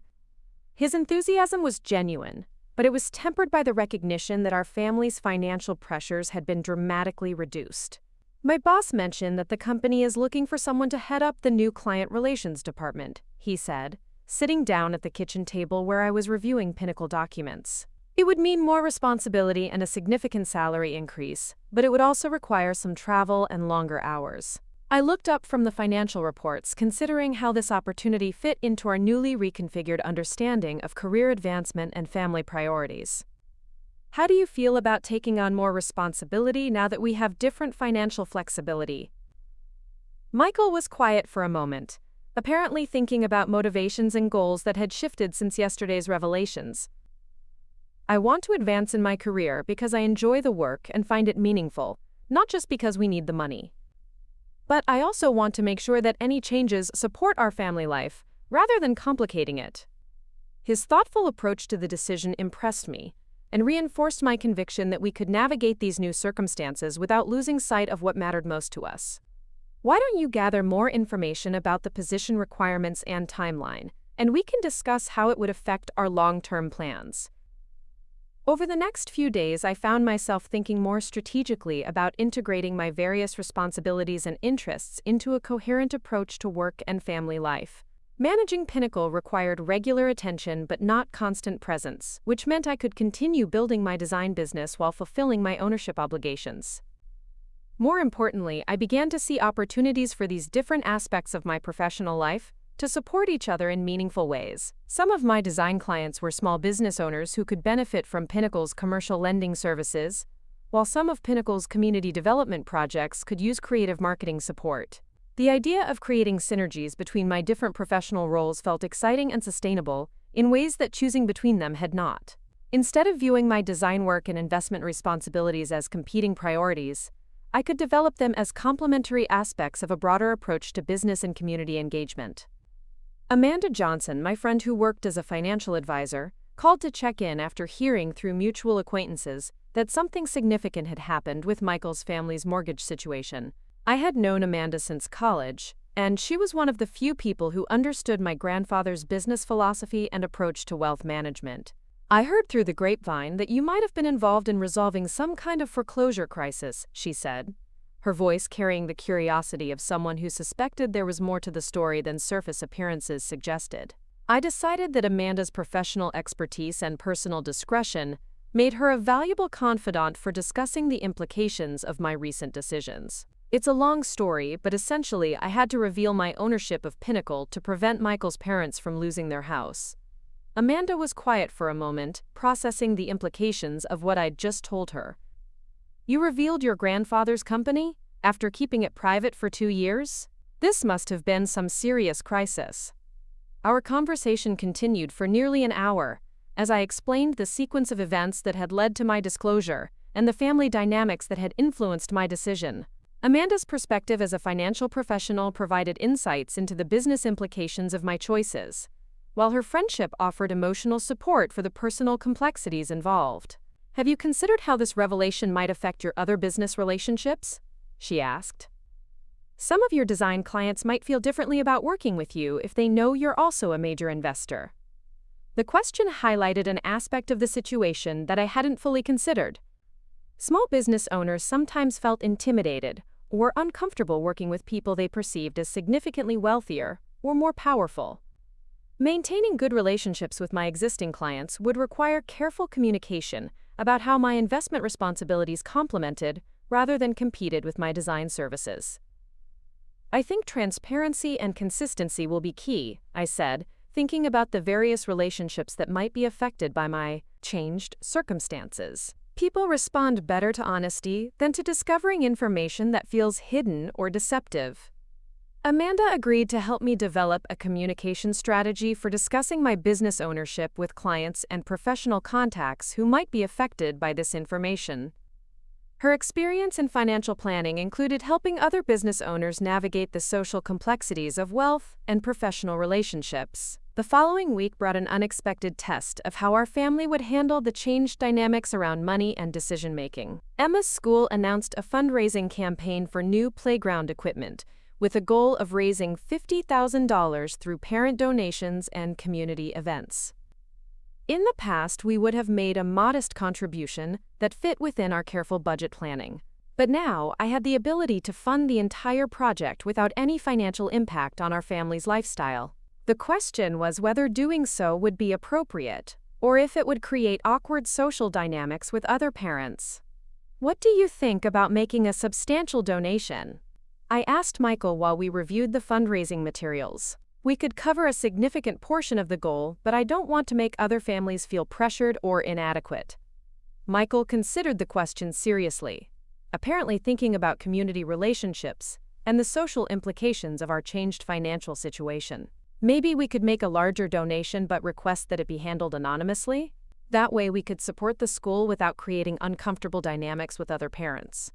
His enthusiasm was genuine, but it was tempered by the recognition that our family's financial pressures had been dramatically reduced. My boss mentioned that the company is looking for someone to head up the new client relations department, he said, sitting down at the kitchen table where I was reviewing Pinnacle documents. It would mean more responsibility and a significant salary increase, but it would also require some travel and longer hours. I looked up from the financial reports, considering how this opportunity fit into our newly reconfigured understanding of career advancement and family priorities. How do you feel about taking on more responsibility now that we have different financial flexibility? Michael was quiet for a moment, apparently thinking about motivations and goals that had shifted since yesterday's revelations. I want to advance in my career because I enjoy the work and find it meaningful, not just because we need the money. But I also want to make sure that any changes support our family life, rather than complicating it. His thoughtful approach to the decision impressed me, and reinforced my conviction that we could navigate these new circumstances without losing sight of what mattered most to us. Why don't you gather more information about the position requirements and timeline, and we can discuss how it would affect our long-term plans. Over the next few days, I found myself thinking more strategically about integrating my various responsibilities and interests into a coherent approach to work and family life. Managing Pinnacle required regular attention but not constant presence, which meant I could continue building my design business while fulfilling my ownership obligations. More importantly, I began to see opportunities for these different aspects of my professional life to support each other in meaningful ways. Some of my design clients were small business owners who could benefit from Pinnacle's commercial lending services, while some of Pinnacle's community development projects could use creative marketing support. The idea of creating synergies between my different professional roles felt exciting and sustainable in ways that choosing between them had not. Instead of viewing my design work and investment responsibilities as competing priorities, I could develop them as complementary aspects of a broader approach to business and community engagement. Amanda Johnson, my friend who worked as a financial advisor, called to check in after hearing through mutual acquaintances that something significant had happened with Michael's family's mortgage situation. I had known Amanda since college, and she was one of the few people who understood my grandfather's business philosophy and approach to wealth management. I heard through the grapevine that you might have been involved in resolving some kind of foreclosure crisis, she said. her voice carrying the curiosity of someone who suspected there was more to the story than surface appearances suggested. I decided that Amanda's professional expertise and personal discretion made her a valuable confidant for discussing the implications of my recent decisions. It's a long story, but essentially I had to reveal my ownership of Pinnacle to prevent Michael's parents from losing their house. Amanda was quiet for a moment, processing the implications of what I'd just told her. "You revealed your grandfather's company, after keeping it private for 2 years? This must have been some serious crisis." Our conversation continued for nearly an hour, as I explained the sequence of events that had led to my disclosure and the family dynamics that had influenced my decision. Amanda's perspective as a financial professional provided insights into the business implications of my choices, while her friendship offered emotional support for the personal complexities involved. "Have you considered how this revelation might affect your other business relationships?" she asked. "Some of your design clients might feel differently about working with you if they know you're also a major investor." The question highlighted an aspect of the situation that I hadn't fully considered. Small business owners sometimes felt intimidated or uncomfortable working with people they perceived as significantly wealthier or more powerful. Maintaining good relationships with my existing clients would require careful communication about how my investment responsibilities complemented rather than competed with my design services. "I think transparency and consistency will be key," I said, thinking about the various relationships that might be affected by my changed circumstances. People respond better to honesty than to discovering information that feels hidden or deceptive. Amanda agreed to help me develop a communication strategy for discussing my business ownership with clients and professional contacts who might be affected by this information. Her experience in financial planning included helping other business owners navigate the social complexities of wealth and professional relationships. The following week brought an unexpected test of how our family would handle the changed dynamics around money and decision-making. Emma's school announced a fundraising campaign for new playground equipment, with a goal of raising $50,000 through parent donations and community events. In the past, we would have made a modest contribution that fit within our careful budget planning. But now, I had the ability to fund the entire project without any financial impact on our family's lifestyle. The question was whether doing so would be appropriate, or if it would create awkward social dynamics with other parents. "What do you think about making a substantial donation?" I asked Michael while we reviewed the fundraising materials. "We could cover a significant portion of the goal, but I don't want to make other families feel pressured or inadequate." Michael considered the question seriously, apparently thinking about community relationships and the social implications of our changed financial situation. "Maybe we could make a larger donation but request that it be handled anonymously? That way we could support the school without creating uncomfortable dynamics with other parents."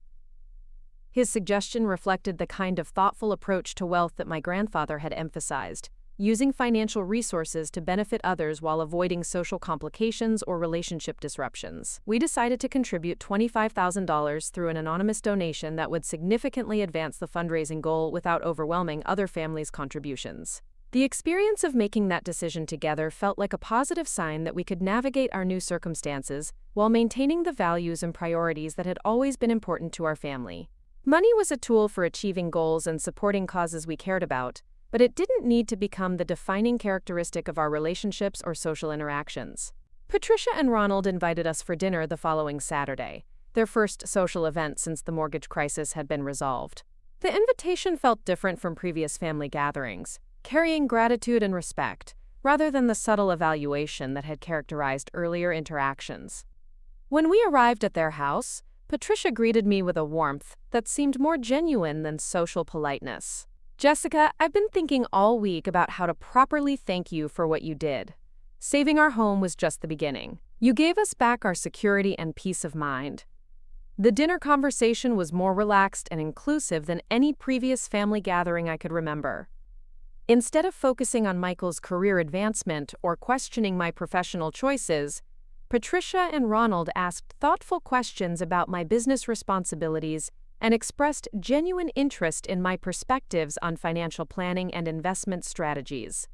His suggestion reflected the kind of thoughtful approach to wealth that my grandfather had emphasized, using financial resources to benefit others while avoiding social complications or relationship disruptions. We decided to contribute $25,000 through an anonymous donation that would significantly advance the fundraising goal without overwhelming other families' contributions. The experience of making that decision together felt like a positive sign that we could navigate our new circumstances while maintaining the values and priorities that had always been important to our family. Money was a tool for achieving goals and supporting causes we cared about, but it didn't need to become the defining characteristic of our relationships or social interactions. Patricia and Ronald invited us for dinner the following Saturday, their first social event since the mortgage crisis had been resolved. The invitation felt different from previous family gatherings, carrying gratitude and respect, rather than the subtle evaluation that had characterized earlier interactions. When we arrived at their house, Patricia greeted me with a warmth that seemed more genuine than social politeness. "Jessica, I've been thinking all week about how to properly thank you for what you did. Saving our home was just the beginning. You gave us back our security and peace of mind." The dinner conversation was more relaxed and inclusive than any previous family gathering I could remember. Instead of focusing on Michael's career advancement or questioning my professional choices, Patricia and Ronald asked thoughtful questions about my business responsibilities and expressed genuine interest in my perspectives on financial planning and investment strategies.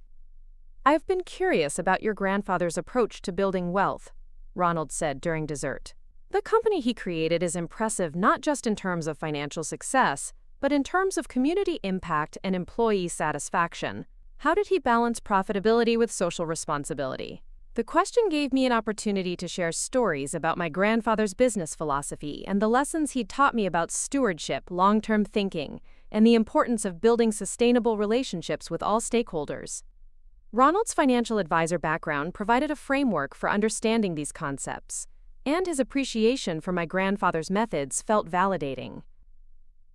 "I've been curious about your grandfather's approach to building wealth," Ronald said during dessert. The company he created is impressive not just in terms of financial success, but in terms of community impact and employee satisfaction. How did he balance profitability with social responsibility? The question gave me an opportunity to share stories about my grandfather's business philosophy and the lessons he'd taught me about stewardship, long-term thinking, and the importance of building sustainable relationships with all stakeholders. Ronald's financial advisor background provided a framework for understanding these concepts, and his appreciation for my grandfather's methods felt validating.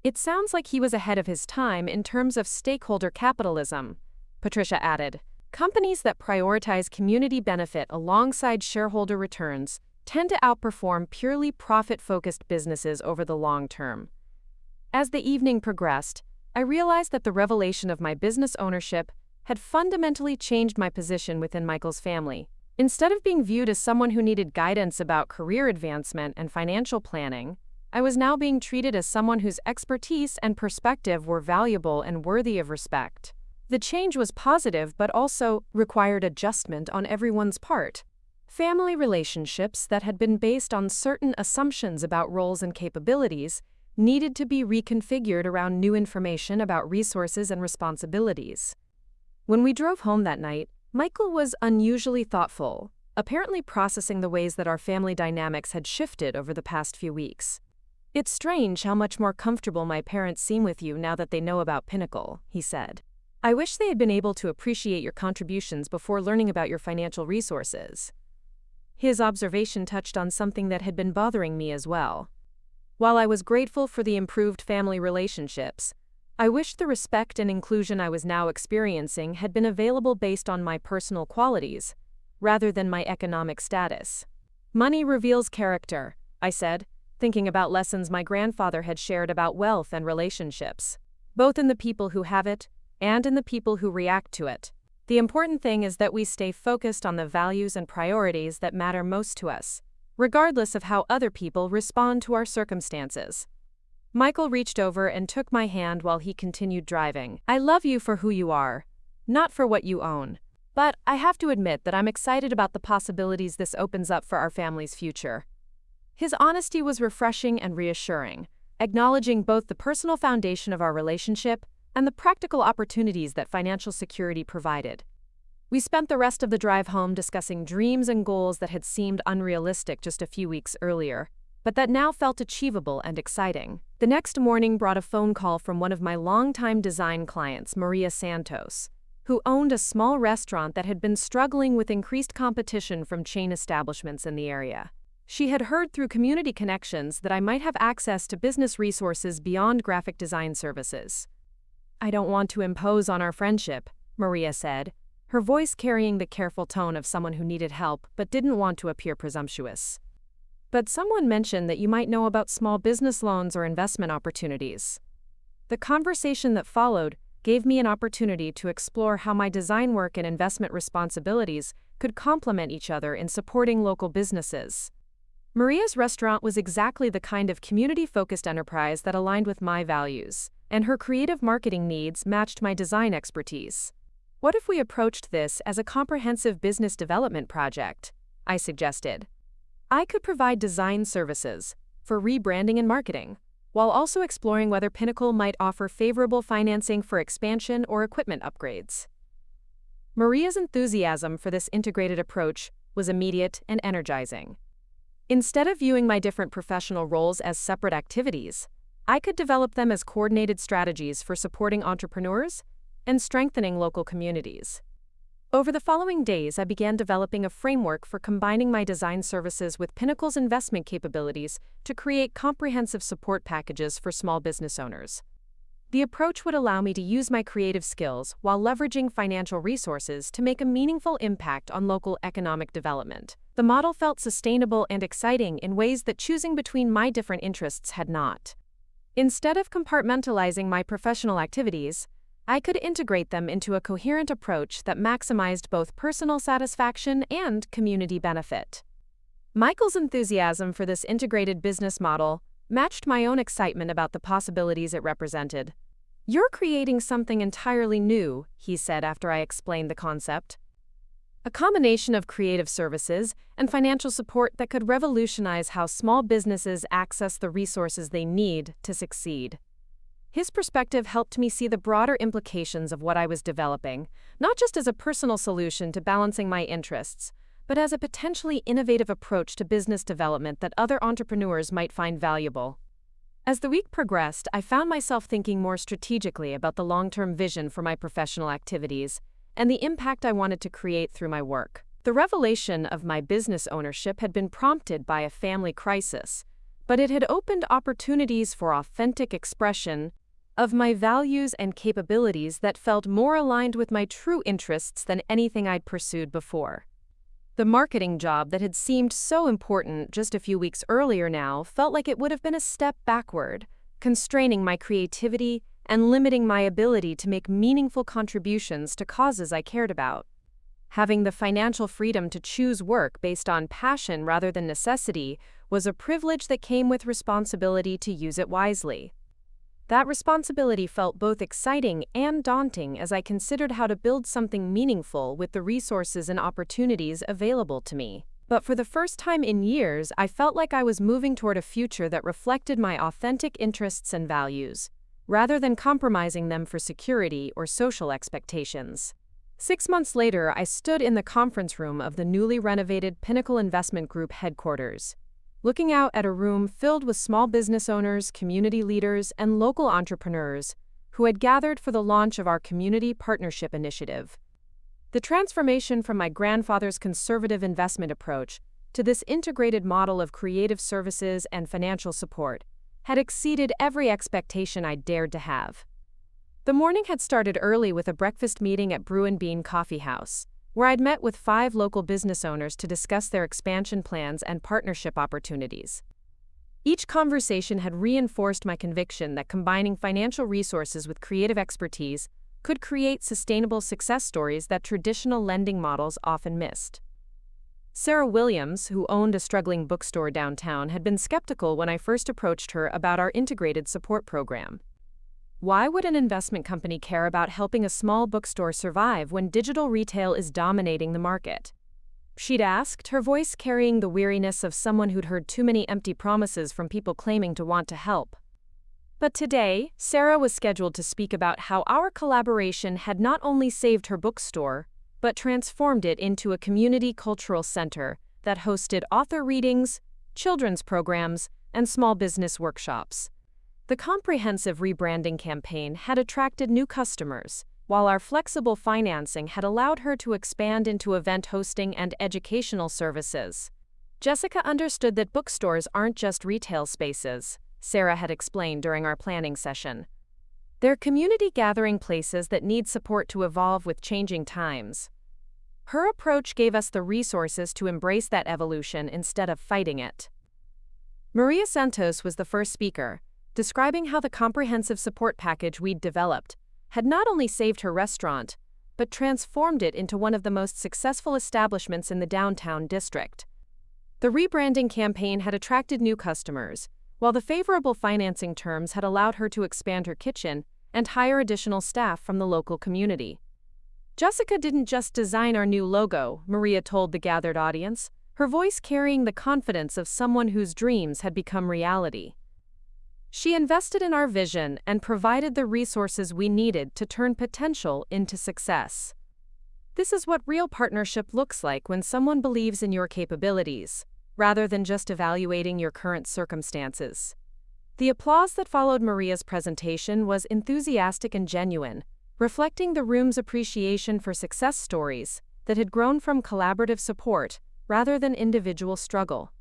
It sounds like he was ahead of his time in terms of stakeholder capitalism, Patricia added. Companies that prioritize community benefit alongside shareholder returns tend to outperform purely profit-focused businesses over the long term. As the evening progressed, I realized that the revelation of my business ownership had fundamentally changed my position within Michael's family. Instead of being viewed as someone who needed guidance about career advancement and financial planning, I was now being treated as someone whose expertise and perspective were valuable and worthy of respect. The change was positive but also required adjustment on everyone's part. Family relationships that had been based on certain assumptions about roles and capabilities needed to be reconfigured around new information about resources and responsibilities. When we drove home that night, Michael was unusually thoughtful, apparently processing the ways that our family dynamics had shifted over the past few weeks. "It's strange how much more comfortable my parents seem with you now that they know about Pinnacle," he said. "I wish they had been able to appreciate your contributions before learning about your financial resources." His observation touched on something that had been bothering me as well. While I was grateful for the improved family relationships, I wished the respect and inclusion I was now experiencing had been available based on my personal qualities, rather than my economic status. "Money reveals character," I said, thinking about lessons my grandfather had shared about wealth and relationships, both in the people who have it and in the people who react to it. The important thing is that we stay focused on the values and priorities that matter most to us, regardless of how other people respond to our circumstances. Michael reached over and took my hand while he continued driving. "I love you for who you are, not for what you own. But I have to admit that I'm excited about the possibilities this opens up for our family's future." His honesty was refreshing and reassuring, acknowledging both the personal foundation of our relationship and the practical opportunities that financial security provided. We spent the rest of the drive home discussing dreams and goals that had seemed unrealistic just a few weeks earlier, but that now felt achievable and exciting. The next morning brought a phone call from one of my longtime design clients, Maria Santos, who owned a small restaurant that had been struggling with increased competition from chain establishments in the area. She had heard through community connections that I might have access to business resources beyond graphic design services. "I don't want to impose on our friendship," Maria said, her voice carrying the careful tone of someone who needed help but didn't want to appear presumptuous. "But someone mentioned that you might know about small business loans or investment opportunities." The conversation that followed gave me an opportunity to explore how my design work and investment responsibilities could complement each other in supporting local businesses. Maria's restaurant was exactly the kind of community-focused enterprise that aligned with my values, and her creative marketing needs matched my design expertise. "What if we approached this as a comprehensive business development project?" I suggested. "I could provide design services for rebranding and marketing, while also exploring whether Pinnacle might offer favorable financing for expansion or equipment upgrades." Maria's enthusiasm for this integrated approach was immediate and energizing. Instead of viewing my different professional roles as separate activities, I could develop them as coordinated strategies for supporting entrepreneurs and strengthening local communities. Over the following days, I began developing a framework for combining my design services with Pinnacle's investment capabilities to create comprehensive support packages for small business owners. The approach would allow me to use my creative skills while leveraging financial resources to make a meaningful impact on local economic development. The model felt sustainable and exciting in ways that choosing between my different interests had not. Instead of compartmentalizing my professional activities, I could integrate them into a coherent approach that maximized both personal satisfaction and community benefit. Michael's enthusiasm for this integrated business model matched my own excitement about the possibilities it represented. "You're creating something entirely new," he said after I explained the concept. A combination of creative services and financial support that could revolutionize how small businesses access the resources they need to succeed. His perspective helped me see the broader implications of what I was developing, not just as a personal solution to balancing my interests, but as a potentially innovative approach to business development that other entrepreneurs might find valuable. As the week progressed, I found myself thinking more strategically about the long-term vision for my professional activities and the impact I wanted to create through my work. The revelation of my business ownership had been prompted by a family crisis, but it had opened opportunities for authentic expression of my values and capabilities that felt more aligned with my true interests than anything I'd pursued before. The marketing job that had seemed so important just a few weeks earlier now felt like it would have been a step backward, constraining my creativity and limiting my ability to make meaningful contributions to causes I cared about. Having the financial freedom to choose work based on passion rather than necessity was a privilege that came with responsibility to use it wisely. That responsibility felt both exciting and daunting as I considered how to build something meaningful with the resources and opportunities available to me. But for the first time in years, I felt like I was moving toward a future that reflected my authentic interests and values, rather than compromising them for security or social expectations. 6 months later, I stood in the conference room of the newly renovated Pinnacle Investment Group headquarters, looking out at a room filled with small business owners, community leaders, and local entrepreneurs who had gathered for the launch of our Community Partnership Initiative. The transformation from my grandfather's conservative investment approach to this integrated model of creative services and financial support had exceeded every expectation I'd dared to have. The morning had started early with a breakfast meeting at Brew and Bean Coffee House, where I'd met with 5 local business owners to discuss their expansion plans and partnership opportunities. Each conversation had reinforced my conviction that combining financial resources with creative expertise could create sustainable success stories that traditional lending models often missed. Sarah Williams, who owned a struggling bookstore downtown, had been skeptical when I first approached her about our integrated support program. Why would an investment company care about helping a small bookstore survive when digital retail is dominating the market? She'd asked, her voice carrying the weariness of someone who'd heard too many empty promises from people claiming to want to help. But today, Sarah was scheduled to speak about how our collaboration had not only saved her bookstore, but transformed it into a community cultural center that hosted author readings, children's programs, and small business workshops. The comprehensive rebranding campaign had attracted new customers, while our flexible financing had allowed her to expand into event hosting and educational services. Jessica understood that bookstores aren't just retail spaces, Sarah had explained during our planning session. They're community gathering places that need support to evolve with changing times. Her approach gave us the resources to embrace that evolution instead of fighting it. Maria Santos was the first speaker, describing how the comprehensive support package we'd developed had not only saved her restaurant, but transformed it into one of the most successful establishments in the downtown district. The rebranding campaign had attracted new customers, while the favorable financing terms had allowed her to expand her kitchen and hire additional staff from the local community. Jessica didn't just design our new logo, Maria told the gathered audience, her voice carrying the confidence of someone whose dreams had become reality. She invested in our vision and provided the resources we needed to turn potential into success. This is what real partnership looks like when someone believes in your capabilities, rather than just evaluating your current circumstances. The applause that followed Maria's presentation was enthusiastic and genuine, reflecting the room's appreciation for success stories that had grown from collaborative support rather than individual struggle.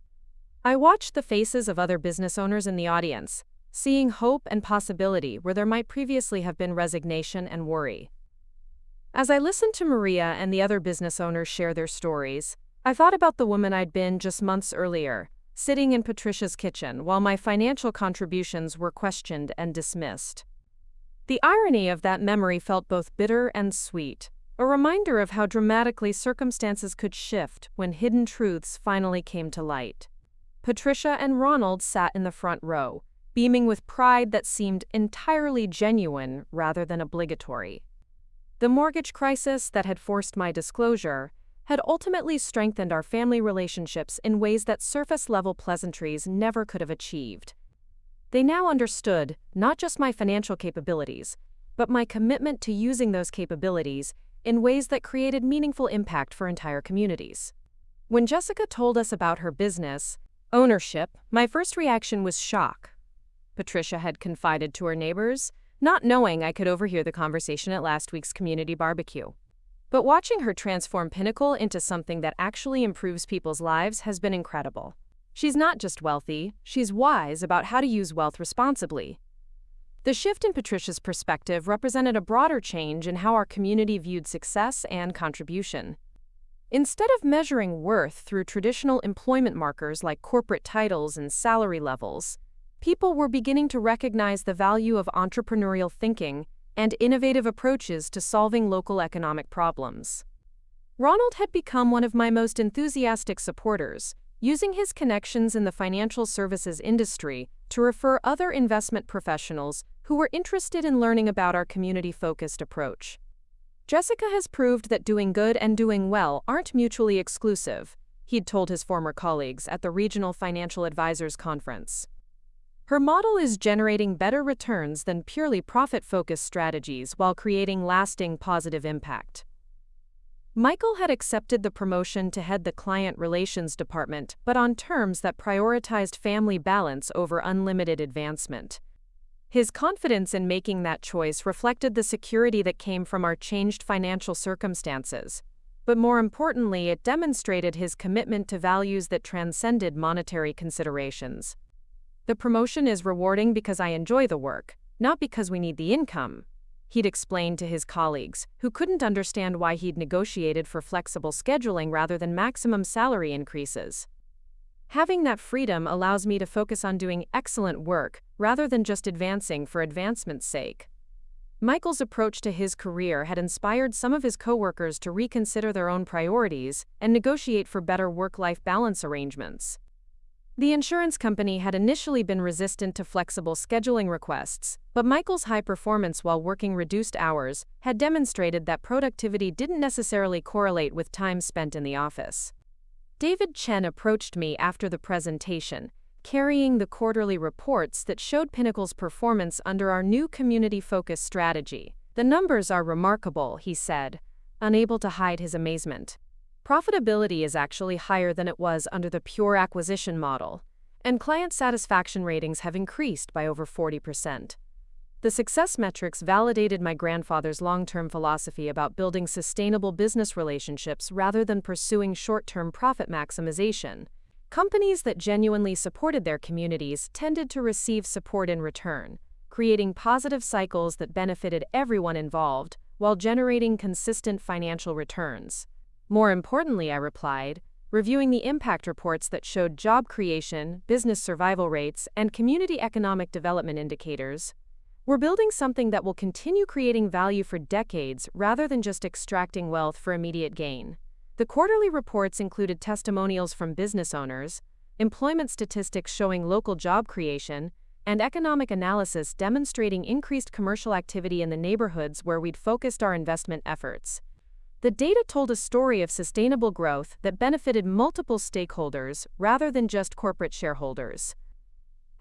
I watched the faces of other business owners in the audience, seeing hope and possibility where there might previously have been resignation and worry. As I listened to Maria and the other business owners share their stories, I thought about the woman I'd been just months earlier, sitting in Patricia's kitchen while my financial contributions were questioned and dismissed. The irony of that memory felt both bitter and sweet, a reminder of how dramatically circumstances could shift when hidden truths finally came to light. Patricia and Ronald sat in the front row, beaming with pride that seemed entirely genuine rather than obligatory. The mortgage crisis that had forced my disclosure had ultimately strengthened our family relationships in ways that surface-level pleasantries never could have achieved. They now understood not just my financial capabilities, but my commitment to using those capabilities in ways that created meaningful impact for entire communities. When Jessica told us about her business ownership, my first reaction was shock. Patricia had confided to her neighbors, not knowing I could overhear the conversation at last week's community barbecue. But watching her transform Pinnacle into something that actually improves people's lives has been incredible. She's not just wealthy, she's wise about how to use wealth responsibly. The shift in Patricia's perspective represented a broader change in how our community viewed success and contribution. Instead of measuring worth through traditional employment markers like corporate titles and salary levels, people were beginning to recognize the value of entrepreneurial thinking and innovative approaches to solving local economic problems. Ronald had become one of my most enthusiastic supporters, using his connections in the financial services industry to refer other investment professionals who were interested in learning about our community-focused approach. Jessica has proved that doing good and doing well aren't mutually exclusive, he'd told his former colleagues at the Regional Financial Advisors Conference. Her model is generating better returns than purely profit-focused strategies while creating lasting positive impact. Michael had accepted the promotion to head the Client Relations Department, but on terms that prioritized family balance over unlimited advancement. His confidence in making that choice reflected the security that came from our changed financial circumstances, but more importantly, it demonstrated his commitment to values that transcended monetary considerations. The promotion is rewarding because I enjoy the work, not because we need the income, he'd explained to his colleagues, who couldn't understand why he'd negotiated for flexible scheduling rather than maximum salary increases. Having that freedom allows me to focus on doing excellent work rather than just advancing for advancement's sake. Michael's approach to his career had inspired some of his coworkers to reconsider their own priorities and negotiate for better work-life balance arrangements. The insurance company had initially been resistant to flexible scheduling requests, but Michael's high performance while working reduced hours had demonstrated that productivity didn't necessarily correlate with time spent in the office. David Chen approached me after the presentation, carrying the quarterly reports that showed Pinnacle's performance under our new community-focused strategy. "The numbers are remarkable," he said, unable to hide his amazement. "Profitability is actually higher than it was under the pure acquisition model, and client satisfaction ratings have increased by over 40%. The success metrics validated my grandfather's long-term philosophy about building sustainable business relationships rather than pursuing short-term profit maximization. Companies that genuinely supported their communities tended to receive support in return, creating positive cycles that benefited everyone involved while generating consistent financial returns." More importantly, I replied, reviewing the impact reports that showed job creation, business survival rates, and community economic development indicators, "We're building something that will continue creating value for decades rather than just extracting wealth for immediate gain." The quarterly reports included testimonials from business owners, employment statistics showing local job creation, and economic analysis demonstrating increased commercial activity in the neighborhoods where we'd focused our investment efforts. The data told a story of sustainable growth that benefited multiple stakeholders rather than just corporate shareholders.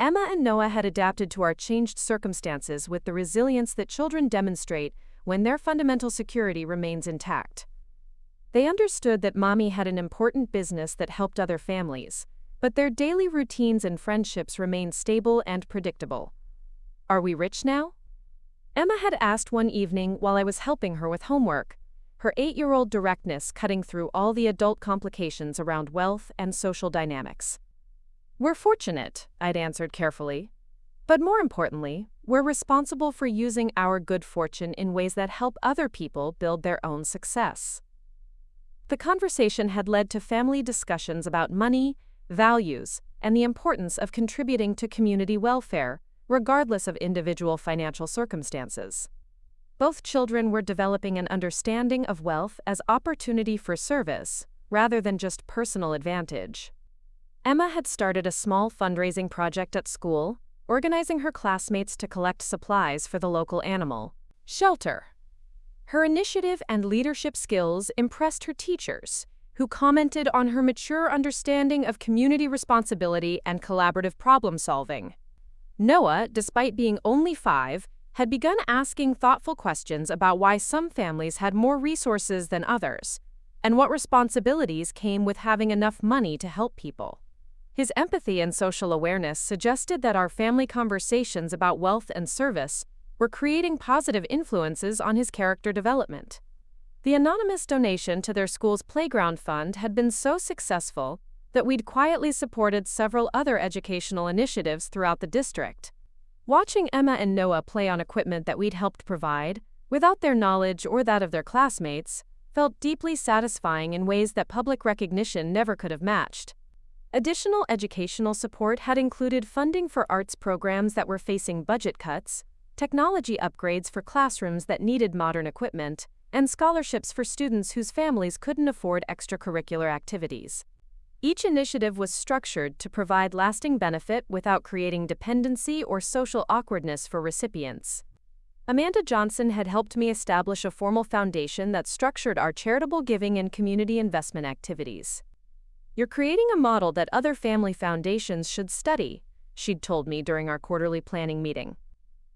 Emma and Noah had adapted to our changed circumstances with the resilience that children demonstrate when their fundamental security remains intact. They understood that Mommy had an important business that helped other families, but their daily routines and friendships remained stable and predictable. "Are we rich now?" Emma had asked one evening while I was helping her with homework, her 8-year-old directness cutting through all the adult complications around wealth and social dynamics. "We're fortunate," I'd answered carefully. "But more importantly, we're responsible for using our good fortune in ways that help other people build their own success." The conversation had led to family discussions about money, values, and the importance of contributing to community welfare, regardless of individual financial circumstances. Both children were developing an understanding of wealth as opportunity for service, rather than just personal advantage. Emma had started a small fundraising project at school, organizing her classmates to collect supplies for the local animal shelter. Her initiative and leadership skills impressed her teachers, who commented on her mature understanding of community responsibility and collaborative problem-solving. Noah, despite being only 5, had begun asking thoughtful questions about why some families had more resources than others, and what responsibilities came with having enough money to help people. His empathy and social awareness suggested that our family conversations about wealth and service were creating positive influences on his character development. The anonymous donation to their school's playground fund had been so successful that we'd quietly supported several other educational initiatives throughout the district. Watching Emma and Noah play on equipment that we'd helped provide, without their knowledge or that of their classmates, felt deeply satisfying in ways that public recognition never could have matched. Additional educational support had included funding for arts programs that were facing budget cuts, technology upgrades for classrooms that needed modern equipment, and scholarships for students whose families couldn't afford extracurricular activities. Each initiative was structured to provide lasting benefit without creating dependency or social awkwardness for recipients. Amanda Johnson had helped me establish a formal foundation that structured our charitable giving and community investment activities. "You're creating a model that other family foundations should study," she'd told me during our quarterly planning meeting.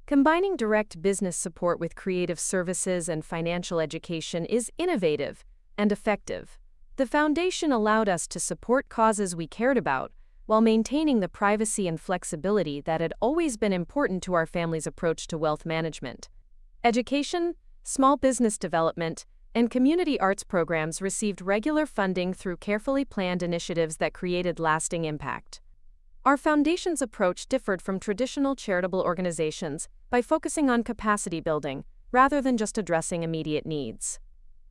Combining direct business support with creative services and financial education is innovative and effective. The foundation allowed us to support causes we cared about, while maintaining the privacy and flexibility that had always been important to our family's approach to wealth management. Education, small business development, and community arts programs received regular funding through carefully planned initiatives that created lasting impact. Our foundation's approach differed from traditional charitable organizations by focusing on capacity building, rather than just addressing immediate needs.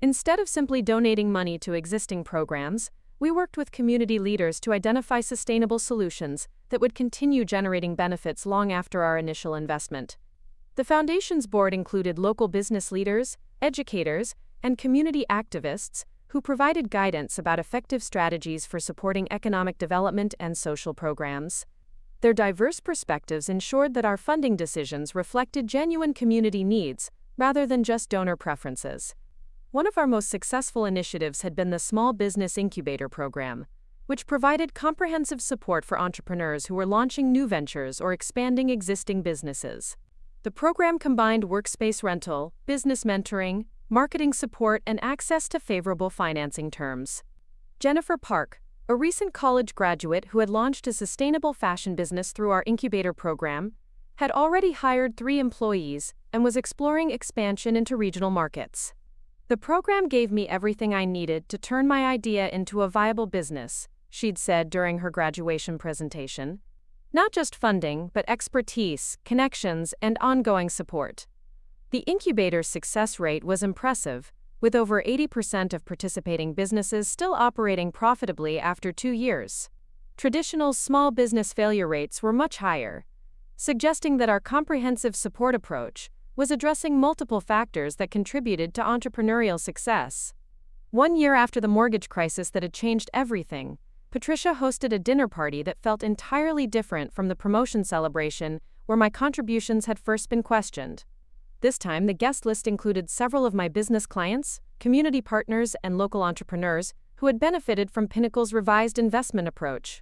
Instead of simply donating money to existing programs, we worked with community leaders to identify sustainable solutions that would continue generating benefits long after our initial investment. The foundation's board included local business leaders, educators, and community activists who provided guidance about effective strategies for supporting economic development and social programs. Their diverse perspectives ensured that our funding decisions reflected genuine community needs rather than just donor preferences. One of our most successful initiatives had been the Small Business Incubator Program, which provided comprehensive support for entrepreneurs who were launching new ventures or expanding existing businesses. The program combined workspace rental, business mentoring, marketing support, and access to favorable financing terms. Jennifer Park, a recent college graduate who had launched a sustainable fashion business through our incubator program, had already hired 3 employees and was exploring expansion into regional markets. "The program gave me everything I needed to turn my idea into a viable business," she'd said during her graduation presentation. "Not just funding, but expertise, connections, and ongoing support." The incubator's success rate was impressive, with over 80% of participating businesses still operating profitably after 2 years. Traditional small business failure rates were much higher, suggesting that our comprehensive support approach was addressing multiple factors that contributed to entrepreneurial success. 1 year after the mortgage crisis that had changed everything, Patricia hosted a dinner party that felt entirely different from the promotion celebration where my contributions had first been questioned. This time, the guest list included several of my business clients, community partners, and local entrepreneurs who had benefited from Pinnacle's revised investment approach.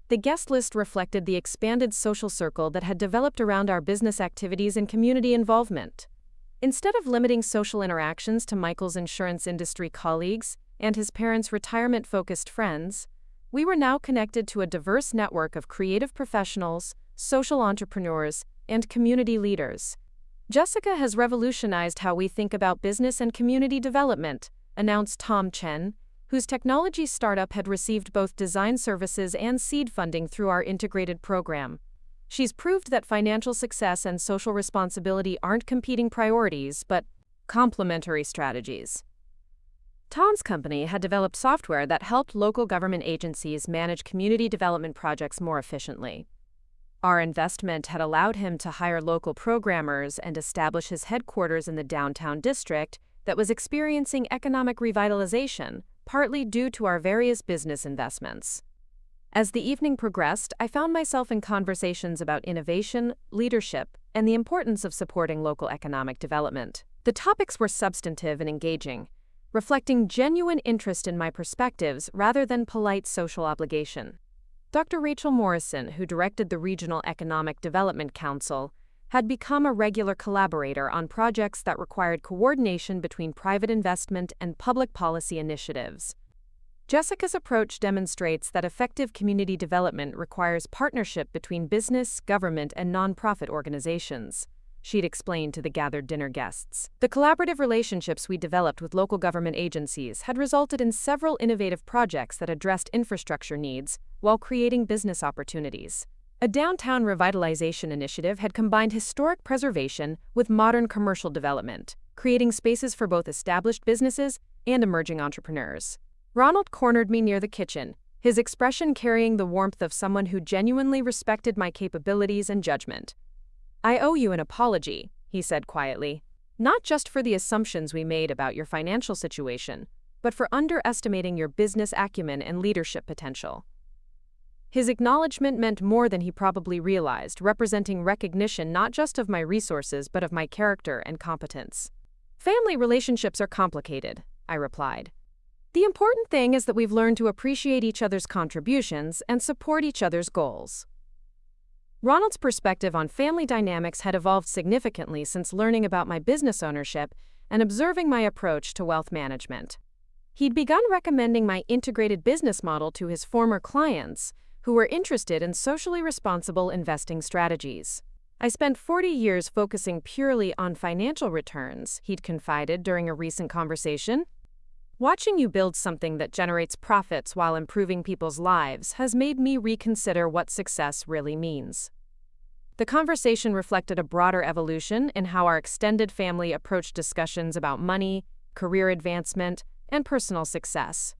The guest list reflected the expanded social circle that had developed around our business activities and community involvement. Instead of limiting social interactions to Michael's insurance industry colleagues and his parents' retirement-focused friends, we were now connected to a diverse network of creative professionals, social entrepreneurs, and community leaders. "Jessica has revolutionized how we think about business and community development," announced Tom Chen, whose technology startup had received both design services and seed funding through our integrated program. "She's proved that financial success and social responsibility aren't competing priorities, but complementary strategies." Tom's company had developed software that helped local government agencies manage community development projects more efficiently. Our investment had allowed him to hire local programmers and establish his headquarters in the downtown district that was experiencing economic revitalization, partly due to our various business investments. As the evening progressed, I found myself in conversations about innovation, leadership, and the importance of supporting local economic development. The topics were substantive and engaging, reflecting genuine interest in my perspectives rather than polite social obligation. Dr. Rachel Morrison, who directed the Regional Economic Development Council, had become a regular collaborator on projects that required coordination between private investment and public policy initiatives. Jessica's approach demonstrates that effective community development requires partnership between business, government, and nonprofit organizations, she'd explained to the gathered dinner guests. The collaborative relationships we developed with local government agencies had resulted in several innovative projects that addressed infrastructure needs while creating business opportunities. A downtown revitalization initiative had combined historic preservation with modern commercial development, creating spaces for both established businesses and emerging entrepreneurs. Ronald cornered me near the kitchen, his expression carrying the warmth of someone who genuinely respected my capabilities and judgment. "I owe you an apology," he said quietly, "not just for the assumptions we made about your financial situation, but for underestimating your business acumen and leadership potential." His acknowledgement meant more than he probably realized, representing recognition not just of my resources but of my character and competence. "Family relationships are complicated," I replied. "The important thing is that we've learned to appreciate each other's contributions and support each other's goals." Ronald's perspective on family dynamics had evolved significantly since learning about my business ownership and observing my approach to wealth management. He'd begun recommending my integrated business model to his former clients, who were interested in socially responsible investing strategies. "I spent 40 years focusing purely on financial returns," he'd confided during a recent conversation. "Watching you build something that generates profits while improving people's lives has made me reconsider what success really means." The conversation reflected a broader evolution in how our extended family approached discussions about money, career advancement, and personal success.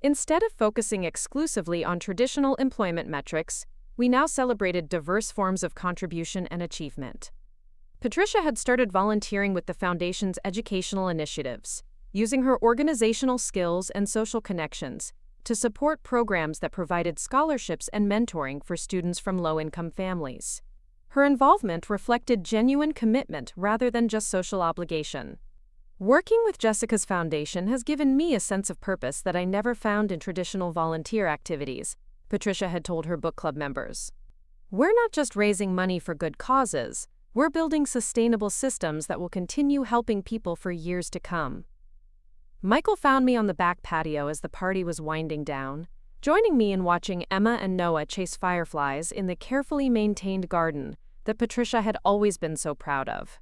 Instead of focusing exclusively on traditional employment metrics, we now celebrated diverse forms of contribution and achievement. Patricia had started volunteering with the Foundation's educational initiatives, using her organizational skills and social connections to support programs that provided scholarships and mentoring for students from low-income families. Her involvement reflected genuine commitment rather than just social obligation. "Working with Jessica's foundation has given me a sense of purpose that I never found in traditional volunteer activities," Patricia had told her book club members. "We're not just raising money for good causes, we're building sustainable systems that will continue helping people for years to come." Michael found me on the back patio as the party was winding down, joining me in watching Emma and Noah chase fireflies in the carefully maintained garden that Patricia had always been so proud of.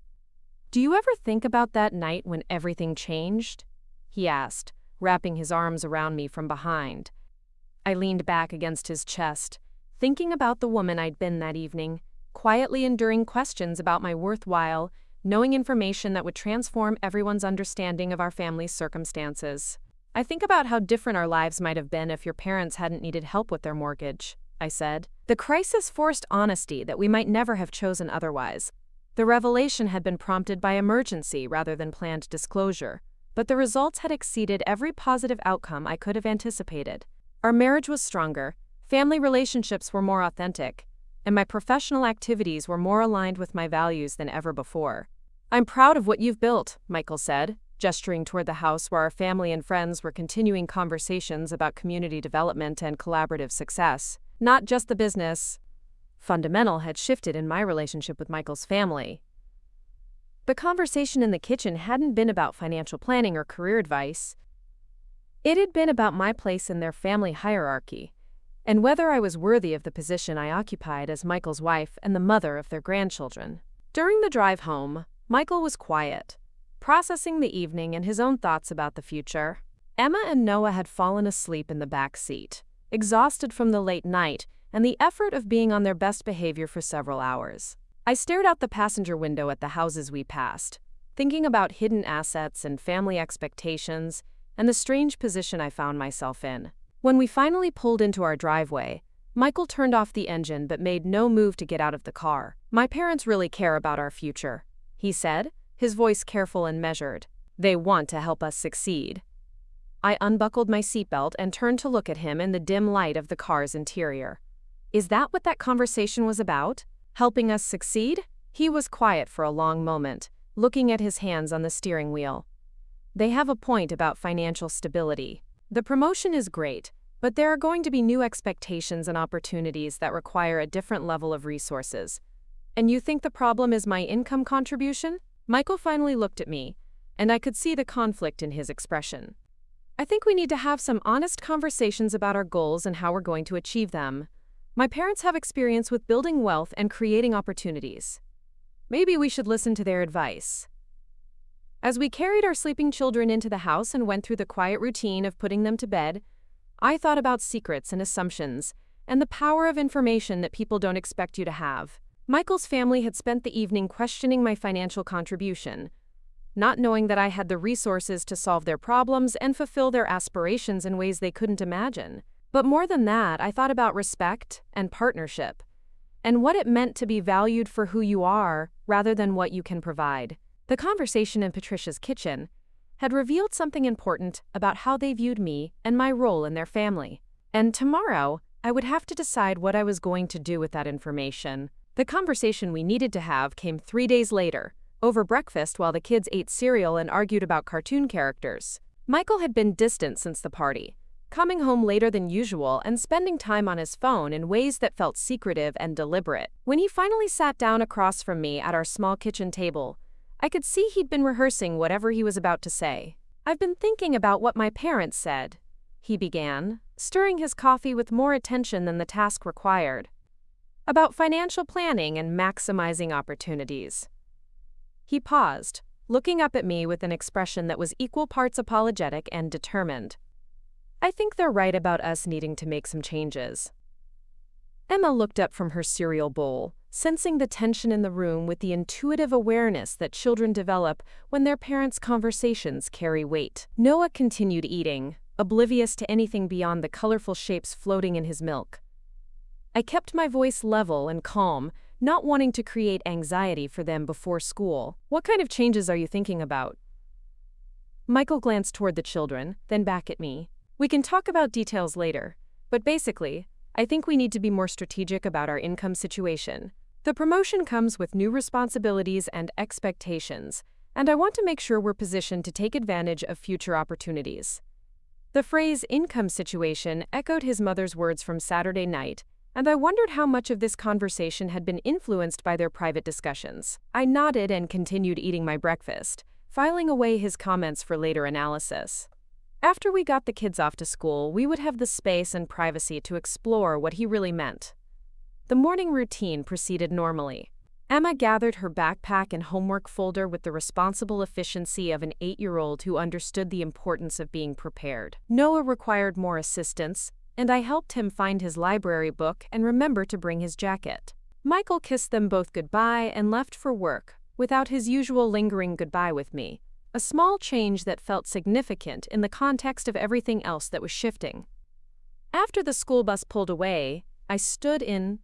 "Do you ever think about that night when everything changed?" he asked, wrapping his arms around me from behind. I leaned back against his chest, thinking about the woman I'd been that evening, quietly enduring questions about my worthwhile, knowing information that would transform everyone's understanding of our family's circumstances. "I think about how different our lives might have been if your parents hadn't needed help with their mortgage," I said. The crisis forced honesty that we might never have chosen otherwise. The revelation had been prompted by emergency rather than planned disclosure, but the results had exceeded every positive outcome I could have anticipated. Our marriage was stronger, family relationships were more authentic, and my professional activities were more aligned with my values than ever before. "I'm proud of what you've built," Michael said, gesturing toward the house where our family and friends were continuing conversations about community development and collaborative success. Not just the business. Fundamental had shifted in my relationship with Michael's family. The conversation in the kitchen hadn't been about financial planning or career advice. It had been about my place in their family hierarchy, and whether I was worthy of the position I occupied as Michael's wife and the mother of their grandchildren. During the drive home, Michael was quiet, processing the evening and his own thoughts about the future. Emma and Noah had fallen asleep in the back seat, exhausted from the late night and the effort of being on their best behavior for several hours. I stared out the passenger window at the houses we passed, thinking about hidden assets and family expectations and the strange position I found myself in. When we finally pulled into our driveway, Michael turned off the engine but made no move to get out of the car. "My parents really care about our future," he said, his voice careful and measured. "They want to help us succeed." I unbuckled my seatbelt and turned to look at him in the dim light of the car's interior. Is that what that conversation was about? Helping us succeed? He was quiet for a long moment, looking at his hands on the steering wheel. They have a point about financial stability. The promotion is great, but there are going to be new expectations and opportunities that require a different level of resources. And you think the problem is my income contribution? Michael finally looked at me, and I could see the conflict in his expression. I think we need to have some honest conversations about our goals and how we're going to achieve them. My parents have experience with building wealth and creating opportunities. Maybe we should listen to their advice. As we carried our sleeping children into the house and went through the quiet routine of putting them to bed, I thought about secrets and assumptions and the power of information that people don't expect you to have. Michael's family had spent the evening questioning my financial contribution, not knowing that I had the resources to solve their problems and fulfill their aspirations in ways they couldn't imagine. But more than that, I thought about respect and partnership, and what it meant to be valued for who you are rather than what you can provide. The conversation in Patricia's kitchen had revealed something important about how they viewed me and my role in their family. And tomorrow, I would have to decide what I was going to do with that information. The conversation we needed to have came 3 days later, over breakfast while the kids ate cereal and argued about cartoon characters. Michael had been distant since the party, coming home later than usual and spending time on his phone in ways that felt secretive and deliberate. When he finally sat down across from me at our small kitchen table, I could see he'd been rehearsing whatever he was about to say. "I've been thinking about what my parents said," he began, stirring his coffee with more attention than the task required, "about financial planning and maximizing opportunities." He paused, looking up at me with an expression that was equal parts apologetic and determined. "I think they're right about us needing to make some changes." Emma looked up from her cereal bowl, sensing the tension in the room with the intuitive awareness that children develop when their parents' conversations carry weight. Noah continued eating, oblivious to anything beyond the colorful shapes floating in his milk. I kept my voice level and calm, not wanting to create anxiety for them before school. "What kind of changes are you thinking about?" Michael glanced toward the children, then back at me. "We can talk about details later, but basically, I think we need to be more strategic about our income situation. The promotion comes with new responsibilities and expectations, and I want to make sure we're positioned to take advantage of future opportunities." The phrase income situation echoed his mother's words from Saturday night, and I wondered how much of this conversation had been influenced by their private discussions. I nodded and continued eating my breakfast, filing away his comments for later analysis. After we got the kids off to school, we would have the space and privacy to explore what he really meant. The morning routine proceeded normally. Emma gathered her backpack and homework folder with the responsible efficiency of an 8-year-old who understood the importance of being prepared. Noah required more assistance, and I helped him find his library book and remember to bring his jacket. Michael kissed them both goodbye and left for work, without his usual lingering goodbye with me, a small change that felt significant in the context of everything else that was shifting. After the school bus pulled away, I stood in